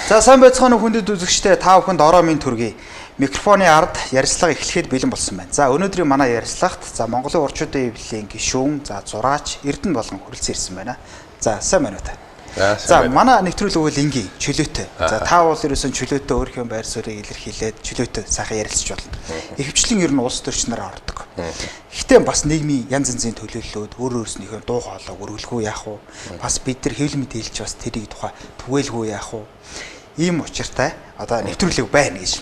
За сайн байцгаана уу хүндэт үзэгчдээ та бүхэнд ороо минь төргий. Микрофоны ард ярилцлага эхлэхэд бэлэн болсон байна. За өнөөдрийн манай ярилцлагт Монголын урчуудын эвлэлийн гишүүн, зураач Эрдэнэ болгон хүрэлцэн ирсэн байна. За сайн байна уу та? За манай нэвтрүүлэг бол энгийн чөлөөтэй. За та бол ерөөсөн чөлөөтэй өөрийнхөө байр суурийг илэрхийлээд чөлөөтэй сайхан ярилцж болно. Ихэвчлэн ер нь улс төрчнөр ордог. Гэхдээ бас нийгмийн янз янзын төлөөллүүд өөр өөрснийхөө дуу хоолойг өргөлгүй яах вэ? Бас бид нар хэвлэл мэдээлж бас тэрийг тухай түгээлгүй яах вэ? Ийм учиртай одоо нэвтрүүлэг байна гэж.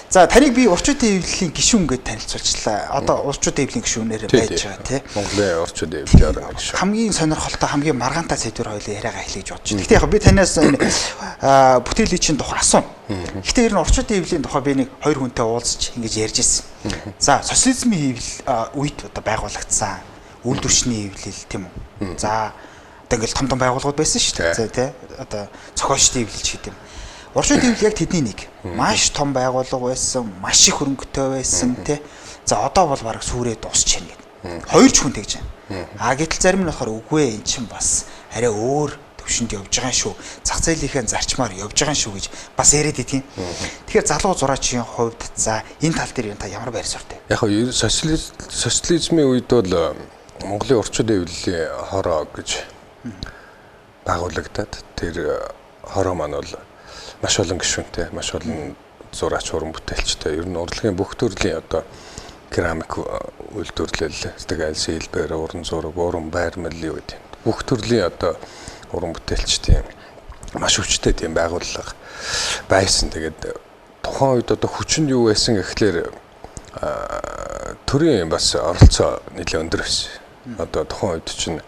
За таныг би урчуудын эвлэлийн гишүүн гэдээ танилцуулчлаа. Одоо урчуудын эвлэлийн гишүүнээр байж байгаа тий. Монголын урчуудын эвлэлийн гишүүн. Хамгийн сонирхолтой хамгийн маргаантай сэдвэр хоёлын яриагаа эхлэж бодож байна. Гэхдээ яг би танаас бүтээлийн чинь тухай асууна. Гэхдээ ер нь урчуудын эвлэлийн тухай би нэг хоёр хүнтэй уулзч ингэж ярьж ирсэн. За социализмын эвлэл үед одоо байгуулагдсан үйлдвэрчний эвлэл тийм үү. За одоо ингээл том байгууллагууд байсан шүү дээ. Тий. Одоо зохиолчдын эвлэлч гэдэг юм. Урчуудын эвлэл яг тэдний нэг. Маш том байгууллага байсан, маш их хөрөнгөтэй байсан тий. За одоо бол бараг сүрээ дуусч байна гэдэг. Хоёр ч хүн тэгж байна. Гэтэл зарим нь болохоор үгүй эн чинь бас арай өөр төвшөнд явж байгаа шүү. Зах зээлийнхээ зарчмаар явж байгаа шүү гэж бас яриад идэгин. Тэгэхээр залуу зураачийн хувьд за энэ тал дээр та ямар байр суурьтай? Яг нь социализмын үед бол Монголын урчуудын эвлэлийн хороо гэж байгуулагдаад тэр хороо маань бол маш олон гишүүнтэй, маш олон зураач уран бүтээлчтэй. Ер нь урлагийн бүх төрлийн одоо керамик үйлдвэрлэл, тэгэл сэлбэр, уран зураг, уран байрмал юу гэдэг. Бүх төрлийн одоо уран бүтээлчтэй маш хүчтэй тийм байгууллага байсан. Тэгээд тухайн үед одоо хүчин юу байсан гэхлээр төрийн бас оролцоо нэлээд өндөр байсан. Одоо тухайн үед чинь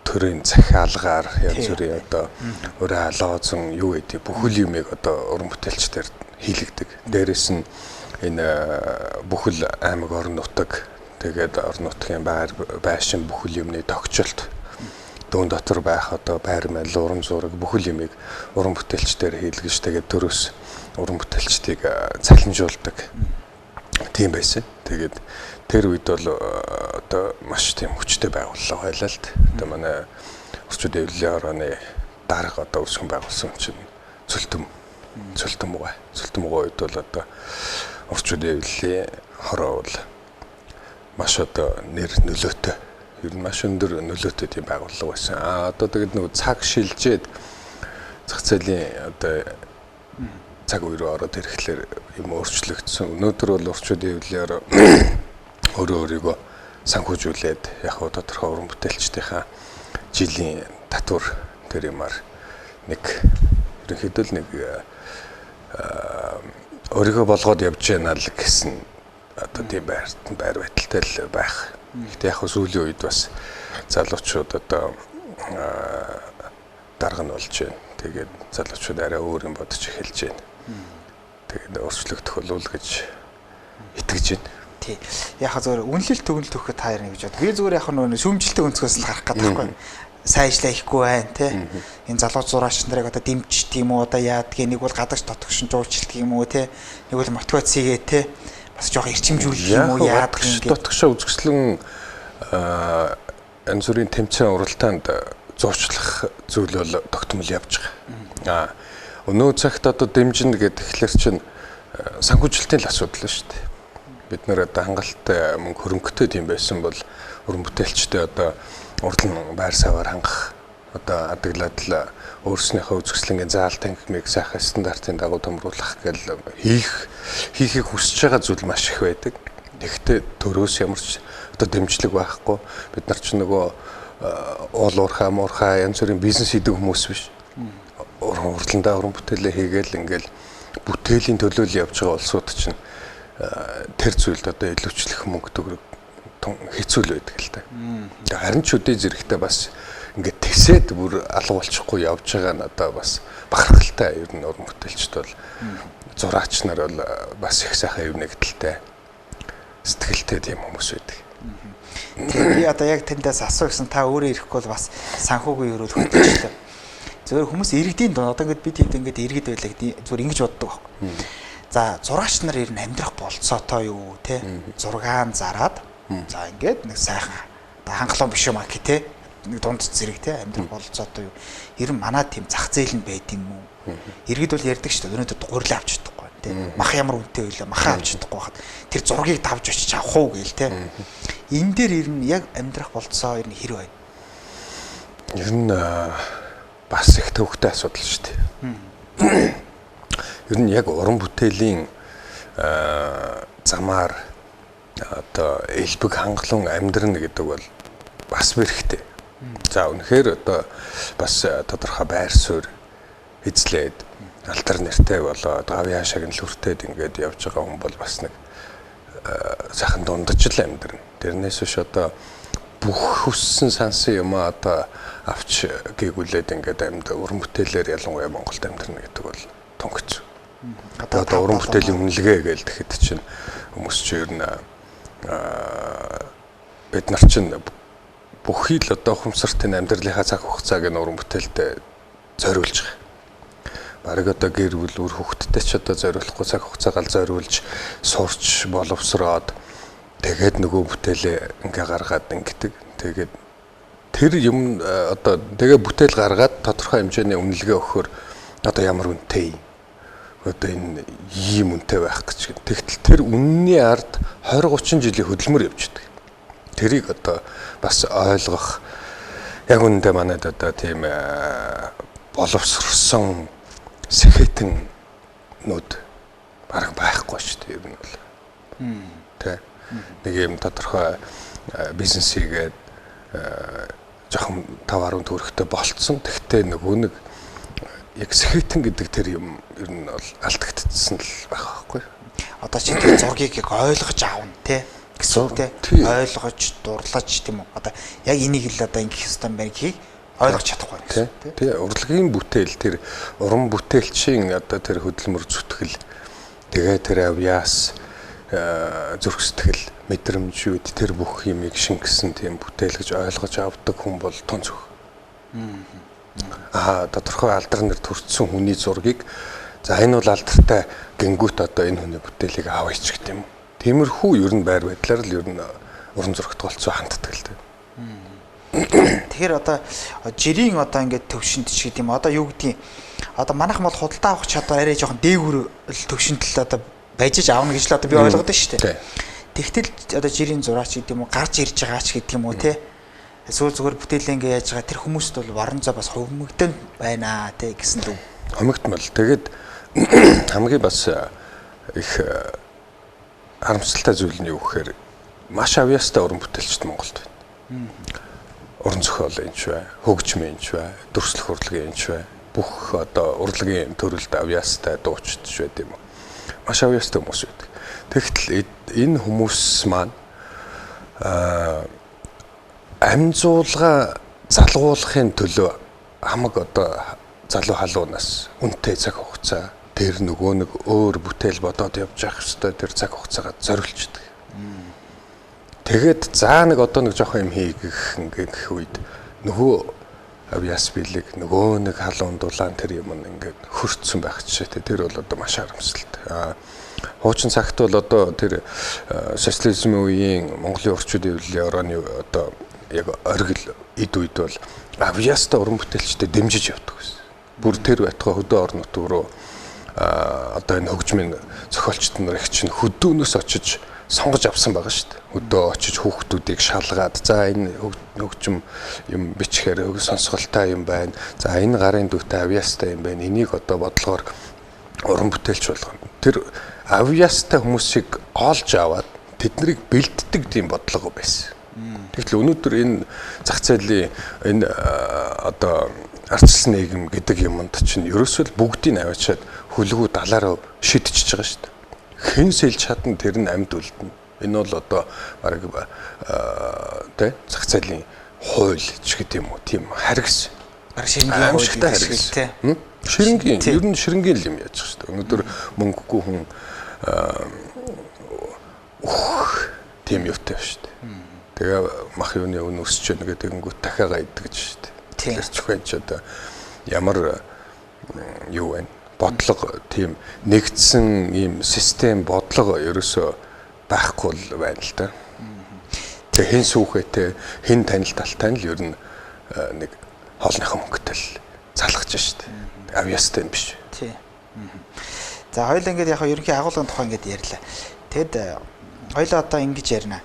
төрийн захиалгаар янз бүрийн одоо өрөө алоозон юу гэдэг бүхэл юмыг одоо уран бүтээлчдээр хийлэгдэг. Дээрээс нь энэ бүхэл аймаг орон нутаг тэгээд орон нутгийн байшин бүхэл юмны тогтчлт дүүн дотор байх одоо байр мал уран зураг бүхэл юмыг уран бүтээлчдээр хийлгэж тэгээд төрөөс уран бүтээлчдийг цалинжуулдаг. Тийм байсан. Тэгээд тэр үед бол одоо маш тийм хүчтэй байгууллага байлаа л. Одоо манай урчуудын эвлэлийн хорооны дарга одоо өсгөн байгуулсан чинь Цөлтөм угаа. Цөлтөм угаа үед бол одоо урчуудын эвлэлийн хороо бол маш одоо нэр нөлөөтэй. Ер нь маш өндөр нөлөөтэй тийм байгууллага байсан. Одоо тэгээд нөгөө цаг шилжээд зах зээлийн одоо цаг үе рүү ороод ирэхлээр юм өөрчлөгдсөн. Өнөөдөр бол урчуудын эвлэлээр өөрөө өөрийгөө санхүүжүүлээд яг хөө тодорхой уран бүтээлчдийнхаа жилийн татвар тэр юмар нэг ерөнхийдөө л нэг өөрийгөө болгоод явж яана л гэсэн одоо тийм байр байдалтай л байх. Гэхдээ яг хөө сүүлийн үед бас залуучууд одоо дарга нь болж байна. Тэгээд залуучууд арай өөр юм бодож эхэлж байна. Тэгээд өөрчлөгдөх болов уу гэж итгэж байна. Яг зөвөр үнэлэлт төгнөлт өгөхөд та ярина гэж бод. Би зүгээр яг нэг шүүмжилтийн өнцгөөс л харах гэдэг байхгүй. Сайн ажиллаа ихгүй байна тий. Энэ залуу зураач нарыг одоо дэмжих тийм үү одоо яадгийг нэг бол гадагш дотгошин жуулчлалт юм уу тий. Нэг бол мотивац хийгээ тий. Бас жоох эрчимжүүлэх юм уу яадаг юм гээд дотгошоо үзэсгэлэн янз бүрийн тэмцээн уралдаанд зурчлах зүйл бол тогтмол явж байгаа. Өнөө цагт одоо дэмжинэ гэхэлэр чинь санхүүжилтийн л асуудал шүү дээ. Бид нэр одоо хангалттай мөнгө хөрөнгөтэй тийм байсан бол уран бүтээлчтэй одоо урдлан байр саваар хангах одоо адаглаад л өөрснийхөө үзэсгэлэнгийн заалт танхимыг сайхан стандартын дагуу томруулах гэл хийхийг хүсэж байгаа зүйл маш их байдаг. Тэгэхдээ төрөөс ямар ч одоо дэмжлэг байхгүй. Бид нар ч нөгөө уул уурхай янз бүрийн бизнес хийдэг хүмүүс биш. Урдландаа уран бүтээлээ хийгээл ингээл бүтээлийн төлөөлөл явж байгаа улсууд чинь тэр зүйлд одоо илүүчлэх мөнгө төгрөг хэцүү л байдаг л та. Харин ч үдээ зэрэгтэй бас ингээд тэсээд бүр алга болчихгүй явж байгаа нь одоо бас бахархалтай. Ер нь уран бүтээлчд бол зураач нар бол бас их сайхан юм нэгдэлтэй сэтгэлтэй тийм хүмүүс байдаг. Би одоо яг тэндээс асуу гэсэн та өөрөө ирэхгүй бол бас санхүүгийн өрөөл хөтлөжлөө. Зөвхөн хүмүүс иргэдийн доо одоо ингээд бид хэд ингээд иргэд байлаа гэдэг зүгээр ингэж боддог байхгүй. За зураач нар ер нь амьдрах болцоотой юу те зургаан зараад за ингээд нэг сайхан хангалуун биш юм аа гэх те нэг дунд зэрэг те амьдрах бололцоо одоо юу. Ер нь манай тийм зах зээл нь байд юм уу? Иргэд бол ярьдаг шүү дээ. Өнөөдөр гурилаа авч чадахгүй те. Мах ямар үнэтэй байлаа махаа авч чадахгүй хахад тэр зургийг давж очиж авах уу гээл те. Энэ дээр ер нь яг амьдрах бололцоо ер нь хэр байна? Ер нь бас их төвхтэй асуудал шүү дээ. Ер нь яг уран бүтээлийн замаар одоо элбэг хангалуун амьдрна гэдэг бол бас бэрхтээ. За үнэхээр одоо бас тодорхой байр суурь эзлээд алтар нэртэй болоод гавьяа шагналүртээд ингээд явж байгаа хүн бол бас нэг сайхан дундаж л амьдрна. Тэрнээс биш одоо бүх хүссэн сансан юм одоо авч гээгүүлээд ингээд уран бүтээлээр ялангуяа Монголд амьдрна гэдэг бол тунгач. Одоо уран бүтээлийн үнэлгээ гэж тэгэхэд чинь хүмүүс ч ер нь бид нар чинь бүхий л одоо ухамсартай амьдралынхаа цаг хугацааг нь уран бүтээлд зориулж байгаа. Бараг одоо гэр бүл үр хүүхэдтэй ч одоо зориулахгүй цаг хугацаагаар зориулж сурч боловсроод тэгээд нөгөө бүтээлээ ингээ гаргаад ингэдэг. Тэгээд тэр юм одоо тэгээ бүтээл гаргаад тодорхой хэмжээний үнэлгээ өгөхөөр одоо ямар үнэтэй одоо энэ ийм үнэтэй байх гэж. Тэгтэл тэр үнний ард 20-30 жилийн хөдөлмөр явждаг. Тэрийг одоо бас ойлгох яг үнэндээ манайд одоо тийм боловсрсон сэхэтэннүүд бараг байхгүй шүү дээ. Ер нь бол. Тэ. Нэг юм тодорхой бизнес хийгээд жоохон 5-10 төгрөгтэй болцсон. Тэгтээ нөгөө нэг яг сэхэтэн гэдэг тэр юм ер нь бол алдагдчихсан л байх байхгүй. Одоо чи тэр зургийг яг ойлгож аавна те гэсэн те ойлгож дурлаж тийм үү. Одоо яг энийг л одоо ингэх ёстой юм байна гэхийг ойлгож чадахгүй байна. Тэгээ урлагийн бүтээл тэр уран бүтээлчийн одоо тэр хөдөлмөр зүтгэл тэгээ тэр авьяас зүрх сэтгэл мэдрэмжүүд тэр бүх юмыг шингэсэн тийм бүтээл гэж ойлгож авдаг хүн бол тун зөв. Тодорхой алдар нэр төрсөн хүний зургийг за энэ бол алдартай гингүүт одоо энэ хүний бүтээлийг аваач гэх юм. Тиймэрхүү ер нь байр байдлаар л ер нь уран зурагт голцоо ханддаг л дээ. Тэгэхээр одоо жирийн одоо ингээд төвшинт ч гэдэг юм. Одоо юу гэдгийг одоо манайхан бол худалдаа авах чадвар арай жоохон дээгүүр төвшинт л одоо байж авна гэж л одоо би ойлгоод байна шүү дээ. Тэгтэл одоо жирийн зураач гэдэг юм уу гарч ирж байгаа ч гэдэг юм уу те. Эсвэл зүгээр бүтээлээ ингээ яаж байгаа тэр хүмүүст бол варан заа бас хөвмөгдөн байна те гэсэн дүү. Хомигдмал. Тэгээд хамгийн бас их харамсалтай зүйл нь юу гэхээр маш авьяастай уран бүтээлчд Монголд байна. Уран зохиол энэ ч бай, хөгжим энэ ч бай, дүрслэх урлагийн энэ ч бай. Бүх одоо урлагийн төрөлд авьяастай дуучид ч байт юм уу. Маш авьяастай хүмүүс байдаг. Тэгтэл энэ хүмүүс маань амжуулга залгуулахын төлөө хамаг одоо залуу халуунаас үнэтэй цаг хугацаа тэр нөгөө нэг өөр бүтээл бодоод явж явах хэвээр тэр цаг хугацаагаа зориулждаг. Тэгээд заа нэг одоо нэг жоохон юм хийгэх ингээх үед нөгөө авьяас билег нөгөө нэг халуун дулаан тэр юм ингээд хөрцсөн байх жишээтэй тэр бол одоо маш харамсалтай. Хуучин цагт бол одоо тэр социализмын үеийн Монголын орчуудын хөвлийн орооны одоо яг оргил эд үед бол авьяастай уран бүтээлчтэй дэмжиж явдаг байсан. Бүр тэр байтугай хөдөө орон нутг руу одоо энэ хөгжмийн зохиолчд нар их чинь хөдөөнөөс очиж сонгож авсан байгаа шүү дээ. Хөдөө очиж хүүхдүүдийг шалгаад за энэ хөгжим юм бичгээр сонсголтой юм байна. За энэ гарын дүүтэй авьяастай юм байна. Энийг одоо бодлогоор уран бүтээлч болгоно. Тэр авьяастай хүмүүсийг олж аваад тэднийг бэлддэг тийм бодлого байсан. Тэгтэл өнөөдөр энэ зах зээлийн энэ одоо арчилсан нийгэм гэдэг юмд чинь ерөөсөө бүгдийг аваачаад хөлгөө далаараа шидчихэж байгаа шүү дээ. Хэн сэлж чадна тэр нь амьд үлдэнэ. Энэ бол одоо бараг тэ зах зээлийн хууль ч гэдэг юм уу тийм харгас. Бараг ширэнгийн аимшигтай харгас. Ширэнгийн ер нь ширэнгийн юм яаж байгаа шүү дээ. Өнөөдөр мөнгөгүй хүн тийм юутай шүү дээ. Тэгээ мах юуны өн өсч яана гэдэг нь дахиагаа иддэг гэж шүү дээ. Тэгэхээр ч хөөж одоо ямар юу вэ? Бодлого тийм нэгдсэн ийм систем бодлого ерөөсөө байхгүй л байна л да. Тэгээ хэн сүүхээтэй хэн танил талтай нь л ер нь нэг хоолныхон мөнгөтэй л залгаж штэ. Авьяастай юм биш. Тий. За хоёул ингээд яг ерөнхий агуулгын тухай ингээд ярьлаа. Тэгэд хоёул одоо ингэж ярина.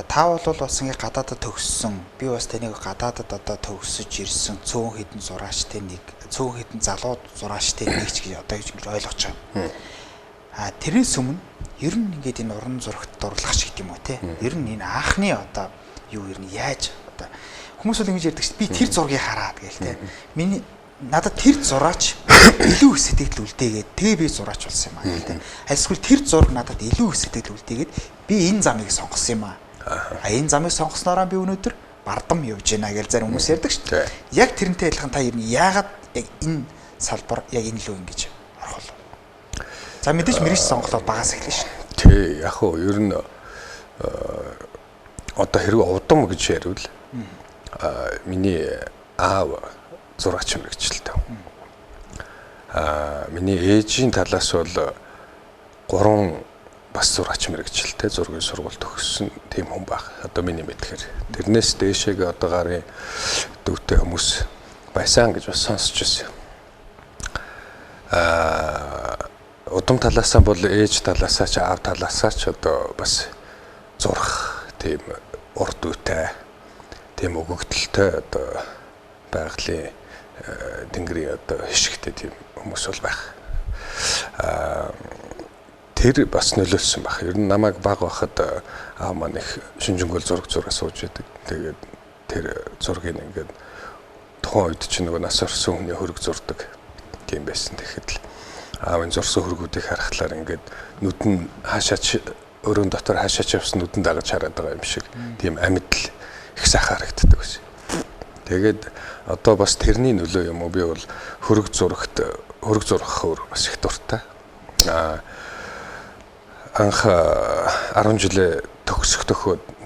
Та бол бас ингээд гадаадд төгссөн. Би бас таныг гадаадд одоо төгсөж ирсэн цөөн хэдэн зураачтай нэг, цөөн хэдэн залуу зураачтай нэг ч гэж одоо гэж ойлгож байгаа. Тэрнээс өмнө ер нь ингээд энэ уран зурагт дурлагч гэдэг юм уу те. Ер нь энэ анхны одоо юу ер нь яаж одоо хүмүүс бол ингэж ярьдаг шүү. Би тэр зургийг хараад гээл те. Миний надад тэр зураач илүү их сэтгэл үлдээгээд тэгээ би зураач болсон юм аа гээл те. Альсгүй тэр зураг надад илүү их сэтгэл үлдээгээд би энэ замыг сонгосон юм аа. Энэ замыг сонгоснороо би өнөөдөр бардам явж байна гэж зарим хүмүүс ярьдаг шүү. Яг тэрнтэй адилхан та ер нь яагаад яг энэ салбар яг энэ лөө ингэж орох вэ? За мэдээж мэрэж сонголоод багаас эхэлнэ шүү. Тий, яг хөө ер нь одоо хэрэг удам гэж ярил. Миний аав зураач мэрэгчлээ. Миний ээжийн талаас бол 3 бас зураач мэрэгчлээ, зургийн сургууль төгссөн тийм хүн баг. Одоо миний мэдхээр. Тэрнээс дээшээ одоо гарын дүүтэй хүмүүс байсан гэж бас сонсч байсан. Удам талаасаа бол ээж талаасаа ч аав талаасаа ч одоо бас зурх тийм урд үетэй тийм өгөгдөлтэй одоо байгалийн тэнгэрийн одоо хишгтэй тийм хүмүүс бол байх. Тэр бас нөлөөлсөн баг. Ер нь намайг баг байхад аав маань их шинжэнгөл зураг сууж байдаг. Тэгээд тэр зургийг ингээд тухайн үед чинь нөгөө нас орсон хүний хөрөг зурдаг тийм байсан. Тэгэхэд л аавын зурсан хөргүүдийг харахлаар ингээд нүд нь хаашаач өрөөнд дотор хаашаач явсан нүдэн дагаж хараад байгаа юм шиг тийм амьд л их сайхан харагддаг байсан. Тэгээд одоо бас тэрний нөлөө юм уу? Би бол хөрөг зурах бас их дуртай. Анх 10 жилээ төгсөх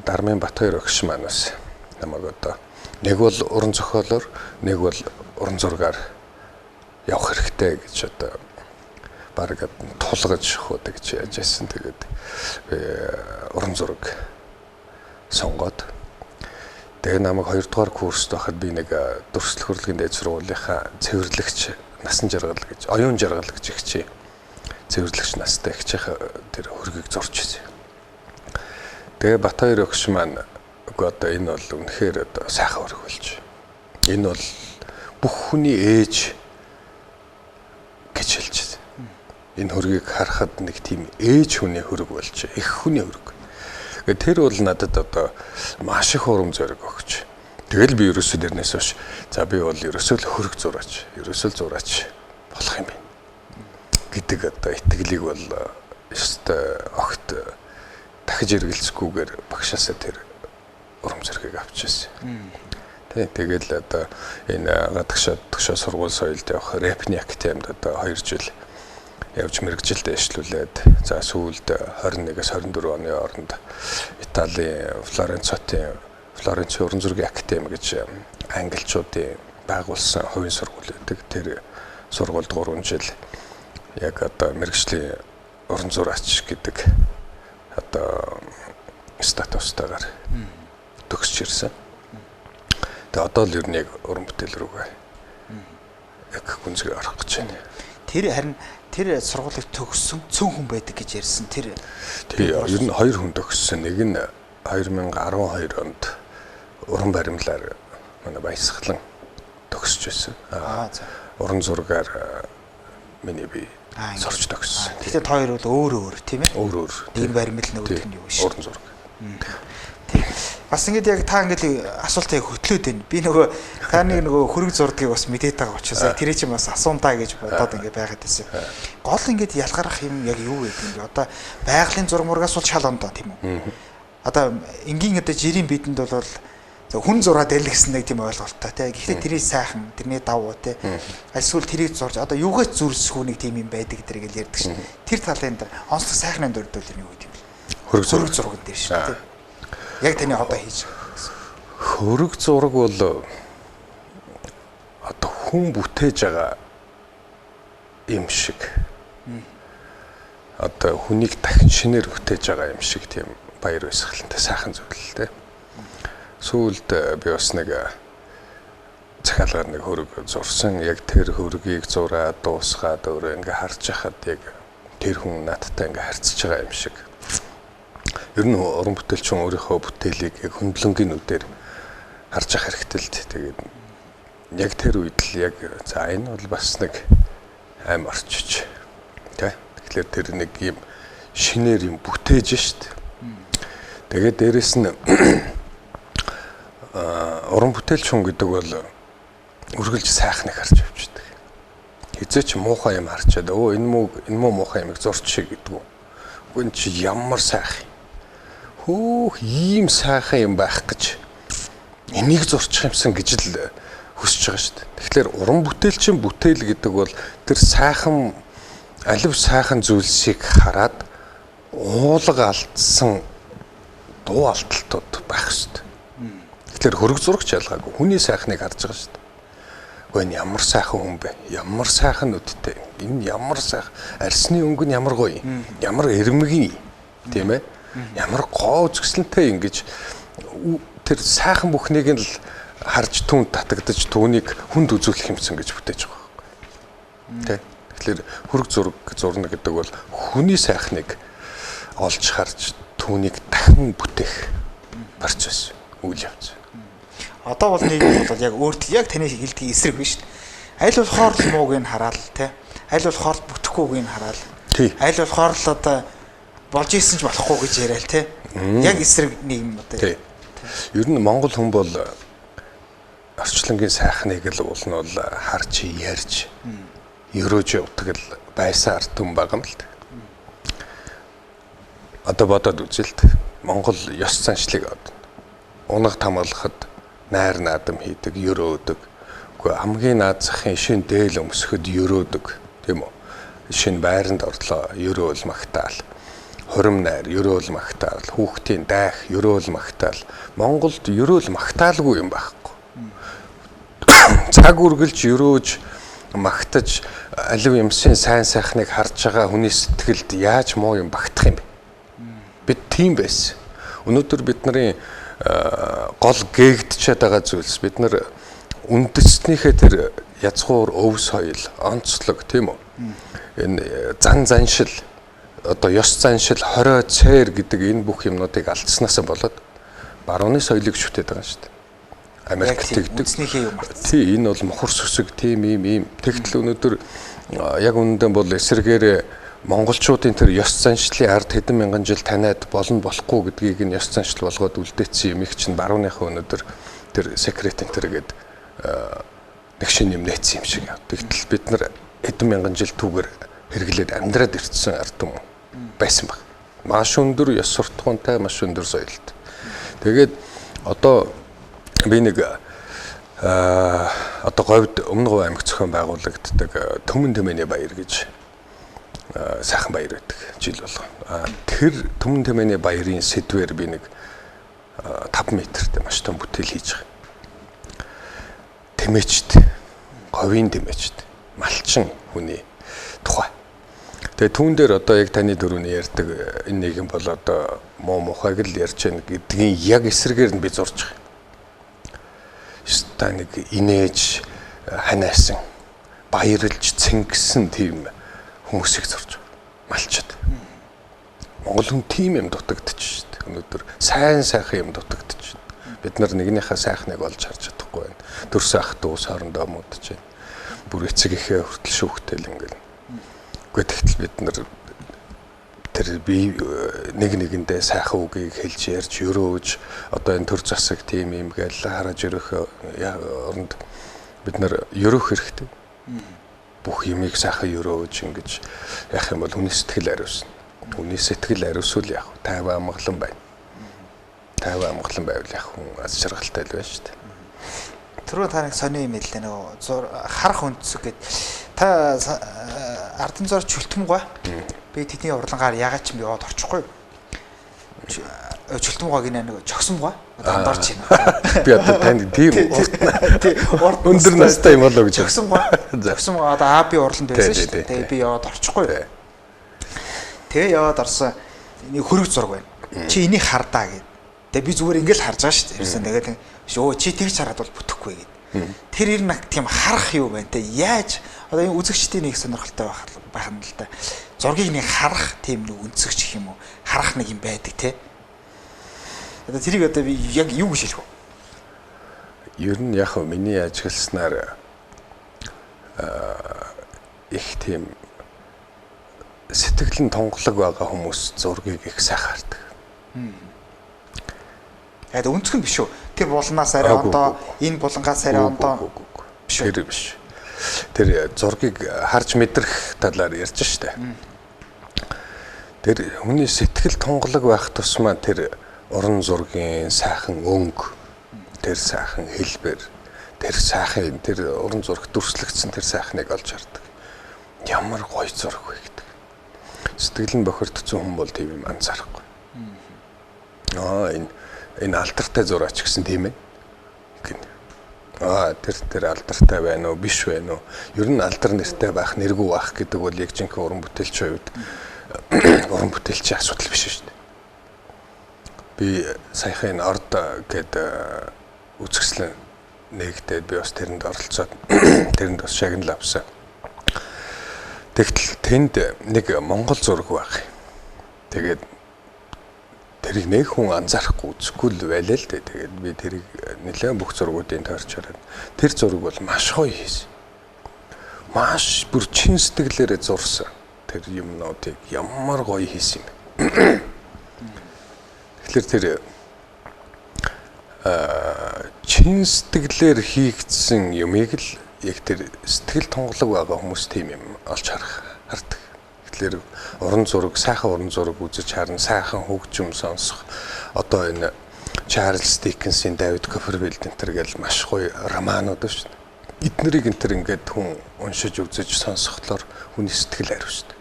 Дармын Батбаяр өгш манаас намайг одоо нэг бол уран зохиолоор, нэг бол уран зургаар явах хэрэгтэй гэж одоо бараг тулгаж хөөд гэж яаж яасан. Тэгээд уран зураг сонгоод тэгээ намайг 2 дугаар курст байхад би нэг дүрслэх хөрлөгийн дээд сургуулийнхаа цэвэрлэгч насан жаргал гэж оюун жаргал гэж ихчээ. Цэвэрлэгч настай ихчийн тэр хөргийг зурж ирсэн. Тэгээ Батбаяр өгш маань одоо энэ бол үнэхээр одоо сайхан хөрг болж. Энэ бол бүх хүний ээж гэж хэлж байсан. Энэ хөргийг харахад нэг тийм ээж хүний хөрг болж, их хүний хөрг. Тэр бол надад одоо маш их урам зориг өгч. Тэгэл би ерөөсөө дэрнээс хойш за би бол ерөөсөө л хөрг зураач, ерөөсөө л зураач болох юм байна гэдэг одоо итгэлийг бол ёстой огт дахиж эргэлзэхгүйгээр багшаасаа тэр урам зориг авч ирсэн. Тэгэл одоо энэ гадагшаа сургууль соёлд явах рэпний академид одоо 2 жил явж мэрэгжилд дэвшлүүлээд за сүүлд 21-с 24 оны хооронд Италийн Флоренцийн уран зургийн академи гэж англичуудын байгуулсан хувийн сургууль байдаг. Тэр сургуульд 3 жил яг одоо мэрэгжлийн уран зураач гэдэг одоо статустайгаар төгсч ирсэн. Тэгээ одоо л ер нь яг уран бүтээл рүүгээ яг гүнзгий орох гэж байна. Тэр харин тэр сургуулийг төгссөн цөөн хүн байдаг гэж ярьсан. Тэр ер нь 2 хүн төгссөн. Нэг нь 2012 онд уран баримлаар манай Баясгалан төгсөж байсан. Уран зургаар миний би сурч төгссөн. Тэгтээ та хоёр бол өөр тийм ээ? Өөр. Нэг баримл нөгөөх нь юу шүү. Уран зураг. Тийм. Бас ингээд яг та ингээд асуултыг хөтлөөд байна. Би нөгөө тааны нөгөө хөрөг зурдгийг бас мэдээд байгаа учраас тэр чинь бас асуунтаа гэж бодоод ингээд байгаад байсан. Гол ингээд ялгарах юм яг юу вэ гэдэг. Одоо байгалийн зураг мургаас бол шал ондоо тийм үү? Одоо энгийн одоо жирийн бидэнд бол хүн зураад байл гэсэн нэг тийм ойлголттой тий. Гэхдээ тэрийг сайхан, тэрний давуу тий. Альсгүй тэрийг зурж одоо юугаач зүрсэхүү нэг тийм юм байдаг гэдэг л ярьдаг шин. Тэр талын дээр онцлог сайхны дурдвал юу гэдэг юм бэ? Хөрөг зураг дээр шин тий. Яг таны одоо хийж байгаа. Хөрөг зураг бол одоо хүн бүтээж байгаа юм шиг. Одоо хүнийг дахин шинээр бүтээж байгаа юм шиг тийм баяр баясгалантай сайхан зүйл л тий. Сүүлд би бас нэг захиалгаар нэг хөрөг зурсан. Яг тэр хөрөгийг зураад дуусгаад өөрөө ингээ харж хахад яг тэр хүн надтай ингээ харьцаж байгаа юм шиг. Ер нь уран бүтээлчин өөрийнхөө бүтээлийг яг хөндлөнгийн нүдээр харж ах хэрэгтэй л. Тэгээд яг тэр үед л яг за энэ бол бас нэг аим орчиж. Тэгэхээр тэр нэг юм шинээр юм бүтээж штт. Тэгээд дээрэс нь уран бүтээлч хүн гэдэг бол үргэлж сайхныг харж явждаг. Хизээ ч муухай юм харчаад энэ муу муухай юмыг зурчих гэдэг үү. Гүн чи ямар сайх юм. Ийм сайхан юм байх гэж энийг зурчих юмсан гэж л хүсэж байгаа шүү дээ. Тэгэхээр уран бүтээлчин бүтээл гэдэг бол тэр сайхан алив сайхан зүйлсийг хараад уулга алдсан дуу алдалтууд байх шүү дээ. Тэгэхээр хөрөг зурагч ялгаагүй хүний сайхныг харж байгаа шүү дээ. Энэ ямар сайхан хүн бэ? Ямар сайхан нүдтэй. Энэ ямар сайхан арсны өнгө нь ямар гоё юм. Ямар эрмэгий тийм ээ? Ямар гоо үзэсгэлэнтэй ингэж тэр сайхан бүхнийг нь л харж түн татагдаж түүнийг хүнд үзүүлэх юмсан гэж бүтээж байгаа байхгүй. Тэгэхээр хөрөг зураг зурна гэдэг бол хүний сайхныг олж харж түүнийг дахин бүтээх процесс үйл явц. Одоо бол нийгэм бол яг өөртөө яг таны хэлдэг эсрэг биш шүү дээ. Аль болохоор л мууг нь хараад тий. Аль болохоор л бүтэхгүйг нь хараад. Аль болохоор л одоо болж исэн ч болохгүй гэж яриа л тий. Яг эсрэг нийгэм одоо. Тий. Ер нь Монгол хүн бол орчлонгийн сайхныг л уулна бол харж ярьж ерөөж явдаг л байсан ард түмэн байгаа юм л. Одоо бодоод үзэлт Монгол ёс заншлыг унаг тамгалахад найр наадам хийдэг, ерөөдөг. Гэхдээ хамгийн наад захын шин дээл өмсөхөд ерөөдөг, тийм үү? Шин байранд орлоо, ерөөл магтаал. Хурим найр, ерөөл магтаал. Хүүхдийн дайх, ерөөл магтаал. Монголд ерөөл магтаалгүй юм байхгүй. Цаг үргэлж ерөөж магтаж алив юмсын сайн сайхныг харж байгаа хүний сэтгэлд яаж муу юм багтах юм бэ? Бид тийм байсан. Өнөөдөр бидний гол гээгдчихэд байгаа зүйлс бид нар үндэснийхээ тэр язгуур өв соёл, онцлог тийм үү? Энэ заншил одоо ёс заншил, хорио цээр гэдэг энэ бүх юмнуудыг алдсанаас болоод барууны соёлыг шүтээд байгаа шүү дээ. Америк тэгдэг. Тий, энэ бол мохор сүсэг тийм ийм. Тэгтэл өнөөдөр яг үнэндээ бол эсрэгээр монголчуудын тэр ёс заншлын ард хэдэн мянган жил таниад болно болохгүй гэдгийг нь ёс заншил болгоод үлдээсэн юм их чинь барууныхаа өнөөдөр тэр секрет энтергээд нэг шин юм нээсэн юм шиг. Тэгтэл бид нар хэдэн мянган жил түүгээр хэрэглээд амьдраад ирсэн ард түмэн байсан баг. Маш өндөр ёс суртахуунтай, маш өндөр соёлтой. Тэгээд одоо би нэг одоо говьд Өмнө Говь аймаг зохион байгуулагддаг Төмөн Тэмээний баяр гэж сайхан баяр байдаг жил болго. Тэр Төмөн Тэмээний баярын сэдвээр би нэг 5 метртэй маш том бүтээл хийж байгаа. Тэмээчд, говийн тэмээчд, малчин хүний тухай. Тэгээ түүн дээр одоо яг таны дөрөвний ярьдаг энэ нэгэн бол одоо муу мухайг л ярьж байна гэдгийн яг эсрэгээр нь би зурж байгаа. Та нэг инээж ханаасан, баярлж цэнгсэн тийм хүмүүсийг зурж байгаа. Малчд. Монгол хүн тийм юм дутагдчих шүү дээ. Өнөөдөр сайн сайхан юм дутагдчих. Бид нар нэгнийхээ сайхныг олж харж чадахгүй байна. Төрс ах дүүс хоорондоо муудаж байна. Бүр эцэг ихээ хүртэл шүүхтэл ингээл. Гэхдээ бид нар тэр би нэг нэгэндээ сайхан үгийг хэлж ярьж өрөөж одоо энэ төр засаг тийм юм гээл хараж өрөх оронд бид нар өрөх хэрэгтэй. Бүх юмыг сайхан өрөөж ингэж яах юм бол хүний сэтгэл ариусна. Хүний сэтгэл ариусвал яах вэ? Тайван амгалан байна. Тайван амгалан байвал яах хүн аз жаргалтай л байна шүү дээ. Түрүү та нэг сони юм хэллээ нөгөө харах үндсэг гэд та ардын зурч чөлтмөгөө би тэдний урлагаар ягаад ч юм яваад орчихгүй. Чөлтмөгөөг нэг чогсомгоо одоо орч байна. Би одоо танд тийм өндөр настай юм болоо гэж чогсомгоо одоо ааби урланд байсан шүү дээ. Тэгээ би яваад орчихгүй. Тэгээ яваад орсон нэг хөрөг зураг байна. Чи энийг хардаа гэд. Тэгээ би зүгээр ингээл харж байгаа шүү дээ. Ерөөсөн тэгээд өө чи тэгж хараад бол бүтэхгүй гэд. Тэр ер нь тийм харах юу байна те. Яаж одоо энэ үзэгчдийн нэг сонирхолтой байх нь л да. Зургийг нэг харах тийм нэг өнцөгч гэх юм уу? Харах нэг юм байдаг те. Одоо тэрийг одоо би яг юу гэж хэлэх вэ? Ер нь яг миний ажигласнаар их тийм сэтгэлэн тунгалаг байгаа хүмүүс зургийг их сайхан хардаг. Яг өнцг нь биш үү? Тэр булнаас арай ондоо, энэ булангаас арай ондоо биш. Тэр биш. Тэр зургийг харж мэдрэх талаар ярьж штэ. Тэр хүний сэтгэл тунгалаг байх тусмаа тэр уран зургийн сайхан өнгө, тэр сайхан хэлбэр, тэр сайхан тэр уран зураг дүрслэгдсэн тэр сайхныг олж хардаг. Ямар гоё зураг вэ гэдэг. Сэтгэл нь бохирдсон хүн бол тийм юм анзаарахгүй. Энэ алдартай зураач гэсэн тийм ээ. Гин. Тэр алдартай байна уу, биш байна уу? Ер нь алдар нэртэй байх, нэргүй байх гэдэг бол яг жинхэнэ уран бүтээлчийн хувьд уран бүтээлчийн асуудал биш шүү дээ. Би саяхан энэ орд гээд үзэсгэлэн нэгдээд би бас тэрэнд оролцоод тэрэнд бас шагнал авсан. Тэгтэл тэнд нэг монгол зураг байх. Тэгээд тэрийг нэг хүн анзаарахгүй үзэхгүй л байлаа л дээ. Тэгээд би тэрийг нэлээд бүх зургуудын таарч хараад тэр зураг бол маш гоё хийсэн. Маш бүр чин сэтгэлээрээ зурсан. Тэр юмнуудыг ямар гоё хийсэн юм. Тэгэхээр тэр чин сэтгэлээр хийгдсэн юмыг л яг тэр сэтгэл тунгалаг байгаа хүмүүс тийм юм олж хардаг. Тэгэхээр уран зураг, сайхан уран зураг үзэж харна, сайхан хөгжим сонсох. Одоо энэ Чарльз Диккенсийн Давид Копперфильд энтер гэл маш гоё романууд шүү дээ. Эднэрийг энтер ингээд хүн уншиж үзэж сонсохлоор хүний сэтгэл хариуцдаг.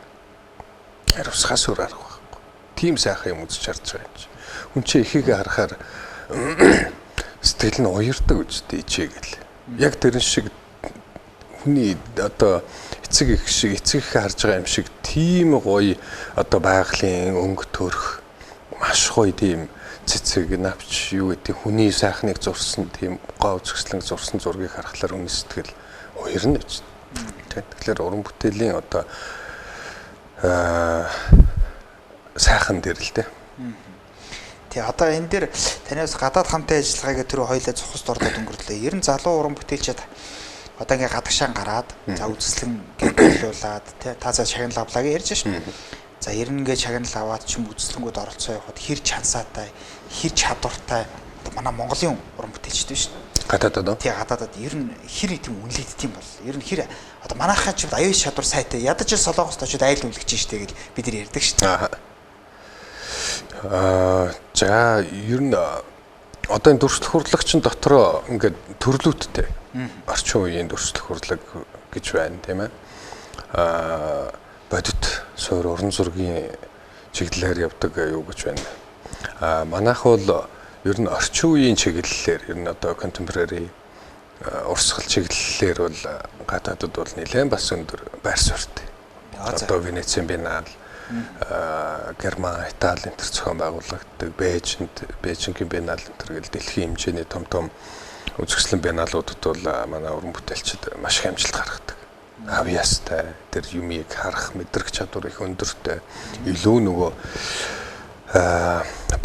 Хариуцахаас өөр арга байхгүй. Тийм сайхан юм үзэж харж байгаа юм чи. Хүн чи ихийг харахаар сэтгэл нь уярдаг үстэй ичээ гэл. Яг тэрэн шиг хүний одоо эцэг их шиг эцэг их харж байгаа юм шиг тийм гоё одоо байгалийн өнгө төрх маш гоё тийм цэцэг навч юу гэдэг хүний сайхныг зурсан тийм гоо үзэсгэлэн зурсан зургийг харахаар хүний сэтгэл уярна гэж. Тэгэхээр уран бүтээлийн одоо сайхан дээр л дээ. Тий одоо энэ дээр танаас гадаад хамтын ажиллагаа гэх тэр хоёлаа цохост ордод өнгөрлөө. Ер нь залуу уран бүтээлчид одоо ингээ гадагшаан гараад за үзэсгэлэн гэрүүлүүлээд тий таазаа шагнал авлаа гэж ярьж шин. За ер нь ингээ шагнал аваад ч юм үзэсгэлэнгүүд оролцоо явахад хэр чансаатай, хэр чадвартай манай Монголын уран бүтээлчд биш үү? Гадаадад. Тий гадаадад ер нь хэр тийм үнэлэгддэм бол ер нь хэр одоо манайхаа ч аюул чадвар сайтай ядаж л Солонгост очиод айл үлгэж штэ гэж бид нар ярьдаг штэ. За ер нь одоо энэ дүрслэх урлагчин дотроо ингээд төрлүүдтэй. Орчин үеийн дүрслэх урлаг гэж байна тийм ээ. Бодит суур уран зургийн чиглэлээр явдаг юу гэж байна. Манайх бол ер нь орчин үеийн чиглэлээр ер нь одоо contemporary урсгал чиглэлээр бол гадаадд бол нэлээд бас өндөр байр суурьтай. Одоо Венецийн биенал, Герман, Итали энэ төр зохион байгуулагддаг, Бээжингийн биенал энэ төр гэл дэлхийн хэмжээний том үзэсгэлэн биеналуудад бол манай уран бүтээлчид маш их амжилт гаргадаг. Авьяастай, тэр юмыг харах мэдрэх чадвар их өндөртэй. Илүү нөгөө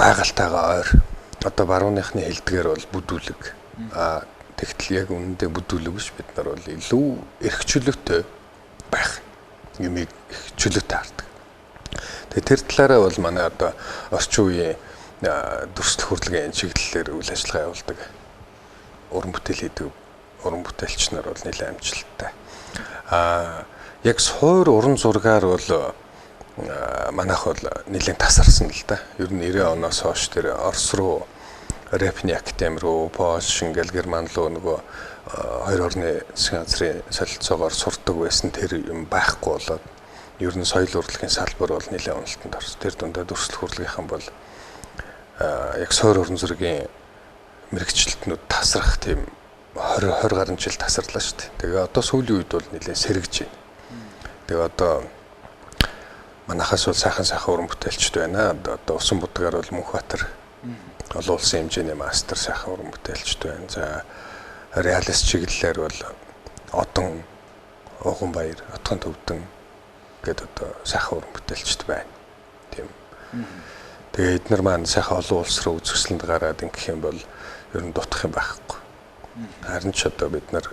байгальтайгаа ойр. Одоо барууныхны хэлдгээр бол бүдүүлэг. Тэгтэл яг үнэндээ бүдүүлэг биш, бид нар бол илүү эрх чөлөөтэй байх. Юмыг их чөлөөтэй хардаг. Тэгээ тэр талаараа бол манай одоо орчин үеийн дүрслэх урлагийн чиглэлээр үйл ажиллагаа явуулдаг. Уран бүтээл хийдэг уран бүтээлч нар бол нэлээд амжилттай. Яг суур уран зургаар бол манайх бол нэлээд тасарсан л да. Ер нь 90 оноос хойш тэр Орос руу Рэпний академи руу, Польш, ингээл Герман руу нөгөө хоёр орны засгийн газрын солилцоогоор сурдаг байсан тэр юм байхгүй болоод ер нь соёл урлагийн салбар бол нэлээд уналтанд орсон. Тэр дундаа дүрслэх урлагийнхан бол яг суур уран зургийн мэрэгчлэлтнүүд тасрах тийм 20 гаруй жил тасарлаа шүү дээ. Тэгээ одоо сүүлийн үед бол нэлээд сэргэж байна. Тэгээ одоо манайхаас бол сайхан уран бүтээлчд байна. Одоо Усан будгаар бол Мөнхбаатар олон улсын хэмжээний мастер сайхан уран бүтээлчд байна. За реалист чиглэлээр бол Одон, Уганбаяр, Отгон Төвдөн гэдэг одоо сайхан уран бүтээлчд байна. Тийм. Тэгээд эдгээр маань сайхан олон улс руу үзэсгэлэнд гараад ингэх юм бол ер нь дутах юм байхгүй. Харин ч одоо бид нар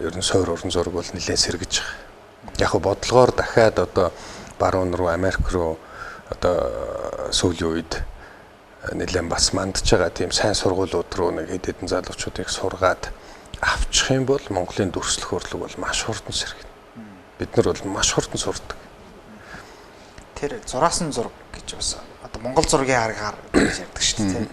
ер нь суур уран зураг бол нэлээд сэргэж байгаа. Яг бодлогоор дахиад одоо баруун руу Америк руу одоо сүүлийн үед нэлээд бас мандж байгаа тийм сайн сургуулиуд руу нэг хэд хэдэн залуучуудыг сургаад авчих юм бол Монголын дүрслэх урлаг бол маш хурдан сэргэнэ. Бид нар бол маш хурдан сурдаг. Тэр зураасан зураг гэж бас одоо Монгол зургийн аргаар гэж ярьдаг шүү дээ.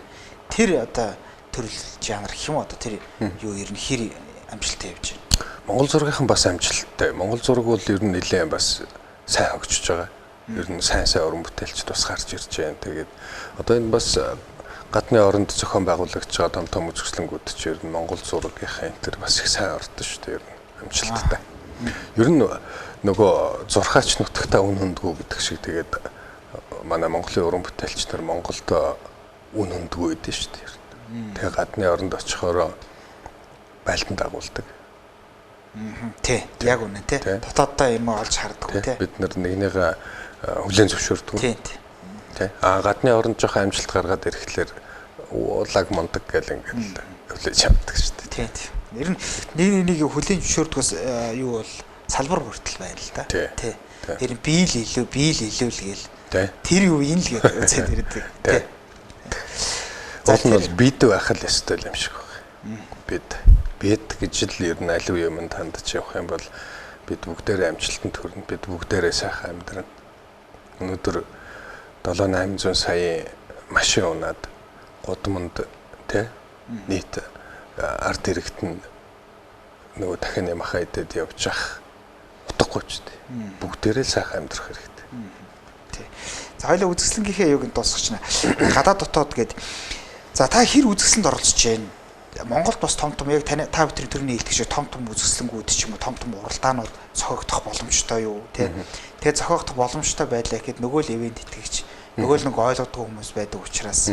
Тэр одоо төрөл жанр гэх юм одоо тэр юу ер нь хэр амжилттай явж байна. Монгол зургийнхан бас амжилттай. Монгол зураг бол ер нь нэлээд бас сайн хөгжиж байгаа. Ер нь сайн уран бүтээлчд бас гарч ирж байна. Тэгээд одоо энэ бас гадны оронд зохион байгуулагч байгаа том үзэсгэлэнгүүд ч ер нь Монгол зургийнхаа энэ төр бас их сайн ордог шүү дээ. Ер нь амжилттай. Ер нь нөгөө зурхаач нутагтаа үн хөндгүү гэдэг шиг тэгээд манай Монголын уран бүтээлч нар Монголд үн хөндгүү гэдэг шүү дээ. Тэгээ гадны оронд очихоор байлдан дагуулдаг. Тий, яг үнэ тий. Дотооддоо юм олж харддаг тий. Бид нар нэгнийгээ хүлээн зөвшөөрдөг. Тий. Тий. Гадны оронд жоох амжилт гаргаад ирэхлээр уулаг мондаг гэл ингээд хүлээж авдаг шүү дээ. Тий. Ер нь нэг хүлээн зөвшөөрдгөөс юу бол салбар хүртэл байна л да. Тий. Тэр нь биел илүү л гээл. Тэр юу юм л гэдэг үзээд ирдэг. Тий. Уул нь бол бид байх л ёстой юм шиг байна. Бид гэж л ер нь аливаа юмд хандж явах юм бол бид бүгдээрээ амжилтанд хүрнэ. Бид бүгдээрээ сайхан амьдрна. Өнөөдөр 7-800 сая машин унаад гудамд тий нийт ард иргэд нь нөгөө дахин ямахаа идэд явж ах утгагүй ч тий. Бүгдээрээ сайхан амьдрах хэрэгтэй. Тий. За хоёлаа үзэсгэлэнгийнхээ юуг нь дуусгач нэ. Гадаад дотоод гээд за та хэр үзэсгэлэнд оролцож байна? Монголд бас том яг та бүхний төрний хэлдэг шиг том үзэсгэлэнгүүд ч юм уу том уралдаанууд зохиогдох боломжтой юу тий. Тэгээ зохиогдох боломжтой байлаа гэхэд нөгөө л ивент итгэгч нөгөө л нэг ойлгодгүй хүмүүс байдаг учраас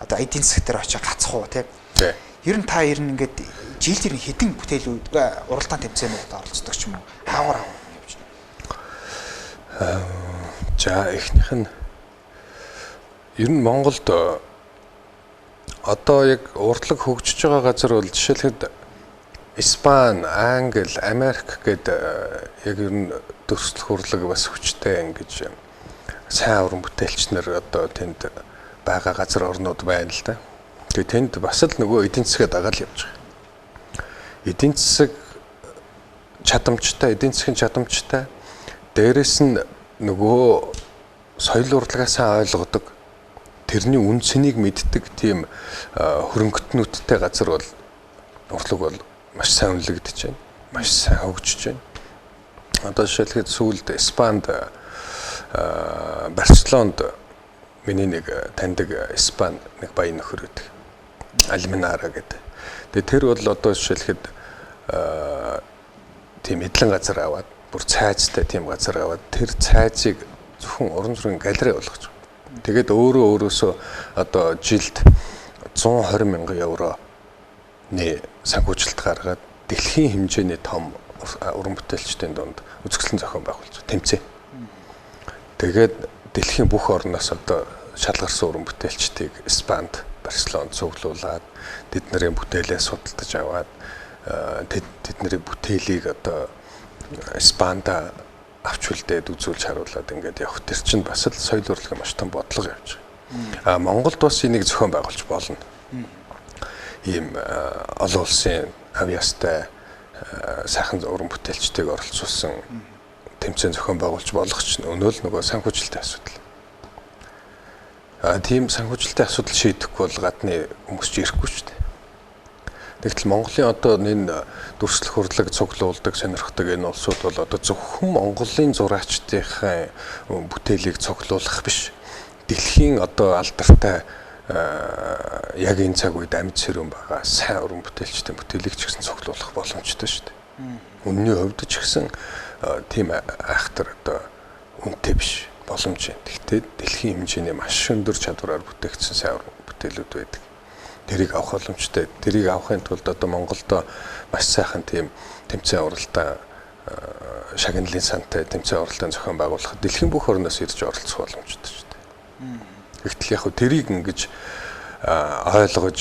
одоо эдийн засаг дээр очиж гацх уу тий. Ер нь та ингээд жилдэр хэдэн бүтээлүүд уралдаан тэмцээнүүдэд оролцдог ч юм уу хаагур явж байна. За эхнийх нь ер нь Монголд одоо яг урдлаг хөгжиж байгаа газар бол жишээлхэд Испани, Англи, Америк гэдэг яг ер нь дөрслөх урлаг бас хүчтэй ингэж сайн уран бүтээлч нар одоо тэнд байгаа газар орнууд байна л да. Тэгээ тэнд бас л нөгөө эдийн засгээ дагаад явж байгаа. Эдийн засаг эдийн засгийн чадамжтай дээрэс нь нөгөө соёл урлагаа сайн ойлгодог тэрний үн цэнийг мэддэг тийм хөрөнгөтнүүдтэй газар бол урлаг бол маш сайн үнэлэгдэж байна. Маш сайн хөгжиж байна. Одоо жишээлбэл сүүлд Испанд Барселонд миний нэг таньдаг Испани нэг баян нөхөр байдаг. Альминара гэдэг. Тэгээ тэр бол одоо жишээлбэл тийм эдлэн газар аваад бүр цайзтай тийм газар аваад тэр цайзыг зөвхөн уран зургийн галерей болгож байгаа. Тэгээд өөрөөсөө одоо жилд 120 мянган евроны санхүүжилт гаргаад дэлхийн хэмжээний том уран бүтээлчдийн дунд үзэсгэлэн зохион байгуулж тэмцээн. Тэгээд дэлхийн бүх орноос одоо шалгарсан уран бүтээлчдийг Испанд, Барселонд цуглуулад тэдний бүтээлээ судалдаж аваад тэдний бүтээлийг одоо Испанда авч үлдээд үзүүлж харуулад ингээд явах тэр чинь бас л соёл урлагийн маш том бодлого явж байгаа. Монголд бас энийг зохион байгуулж болно. Ийм олон улсын авьяастай сайхан уран бүтээлчдийг оролцуулсан тэмцээн зохион байгуулж болох ч өнөө л нөгөө санхүүжилтийн асуудал. Тийм санхүүжилтийн асуудал шийдэхгүй бол гадны хүмүүс ч ирэхгүй шүү дээ. Тэгтэл Монголын одоо энэ дүрслэх урлаг цуглуулдаг сонирхдаг энэ улсууд бол одоо зөвхөн Монголын зураачдынхаа бүтээлийг цуглуулах биш. Дэлхийн одоо алдартай яг энэ цаг үед амьд сэрүүн байгаа сайн уран бүтээлчдийн бүтээлийг ч гэсэн цуглуулах боломжтой шүү дээ. Үнний хувьд ч гэсэн тийм айхтар одоо үнэтэй биш боломж юм. Гэхдээ дэлхийн хэмжээний маш өндөр чадвараар бүтээгдсэн сайн уран бүтээлүүд байдаг. тэрийг авах боломжтой. Тэрийг авахын тулд одоо Монголдо маш сайхан тийм тэмцээн уралдаан шагналын сантай тэмцээн уралдаан зохион байгуулах дэлхийн бүх орноос ирж оролцох боломжтой шүү дээ. Гэхдээ яг тэрийг ингэж ойлгож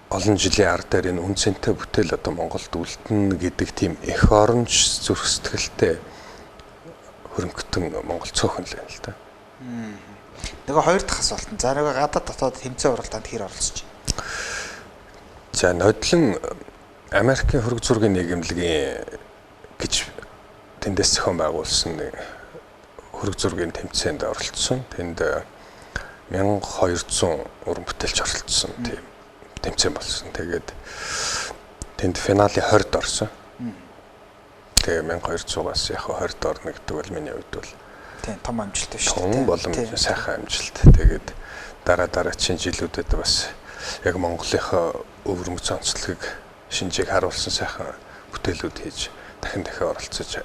олон жилийн ар дээр энэ үнцэнтэй бүтээл одоо Монголд үлдэнэ гэдэг тийм эх оронч зүрх сэтгэлтэй хөрөнгөтөн Монгол цөөхөн л байна л да. Нөгөө хоёр дахь асуулт нь. За нөгөө гадаад дотоод тэмцээн уралдаанд хэр оролцож байна? За нодлон Америкийн хөрөг зургийн нийгэмлэгийн гэж тэндээс зохион байгуулсан хөрөг зургийн тэмцээнд оролцсон. Тэнд 1200 уран бүтээлч оролцсон тийм тэмцээн болсон. Тэгээд тэнд финалийн 20-д орсон. Тэгээ 1200-аас яг 20-д орно гэдэг бол миний хувьд бол тийм том амжилт шүү дээ. Том болон сайхан амжилт. Тэгээд дараагийн жилүүдэд бас яг Монголынхаа өвөрмөц онцлогийг шинжийг харуулсан сайхан бүтээлүүд хийж дахин оролцож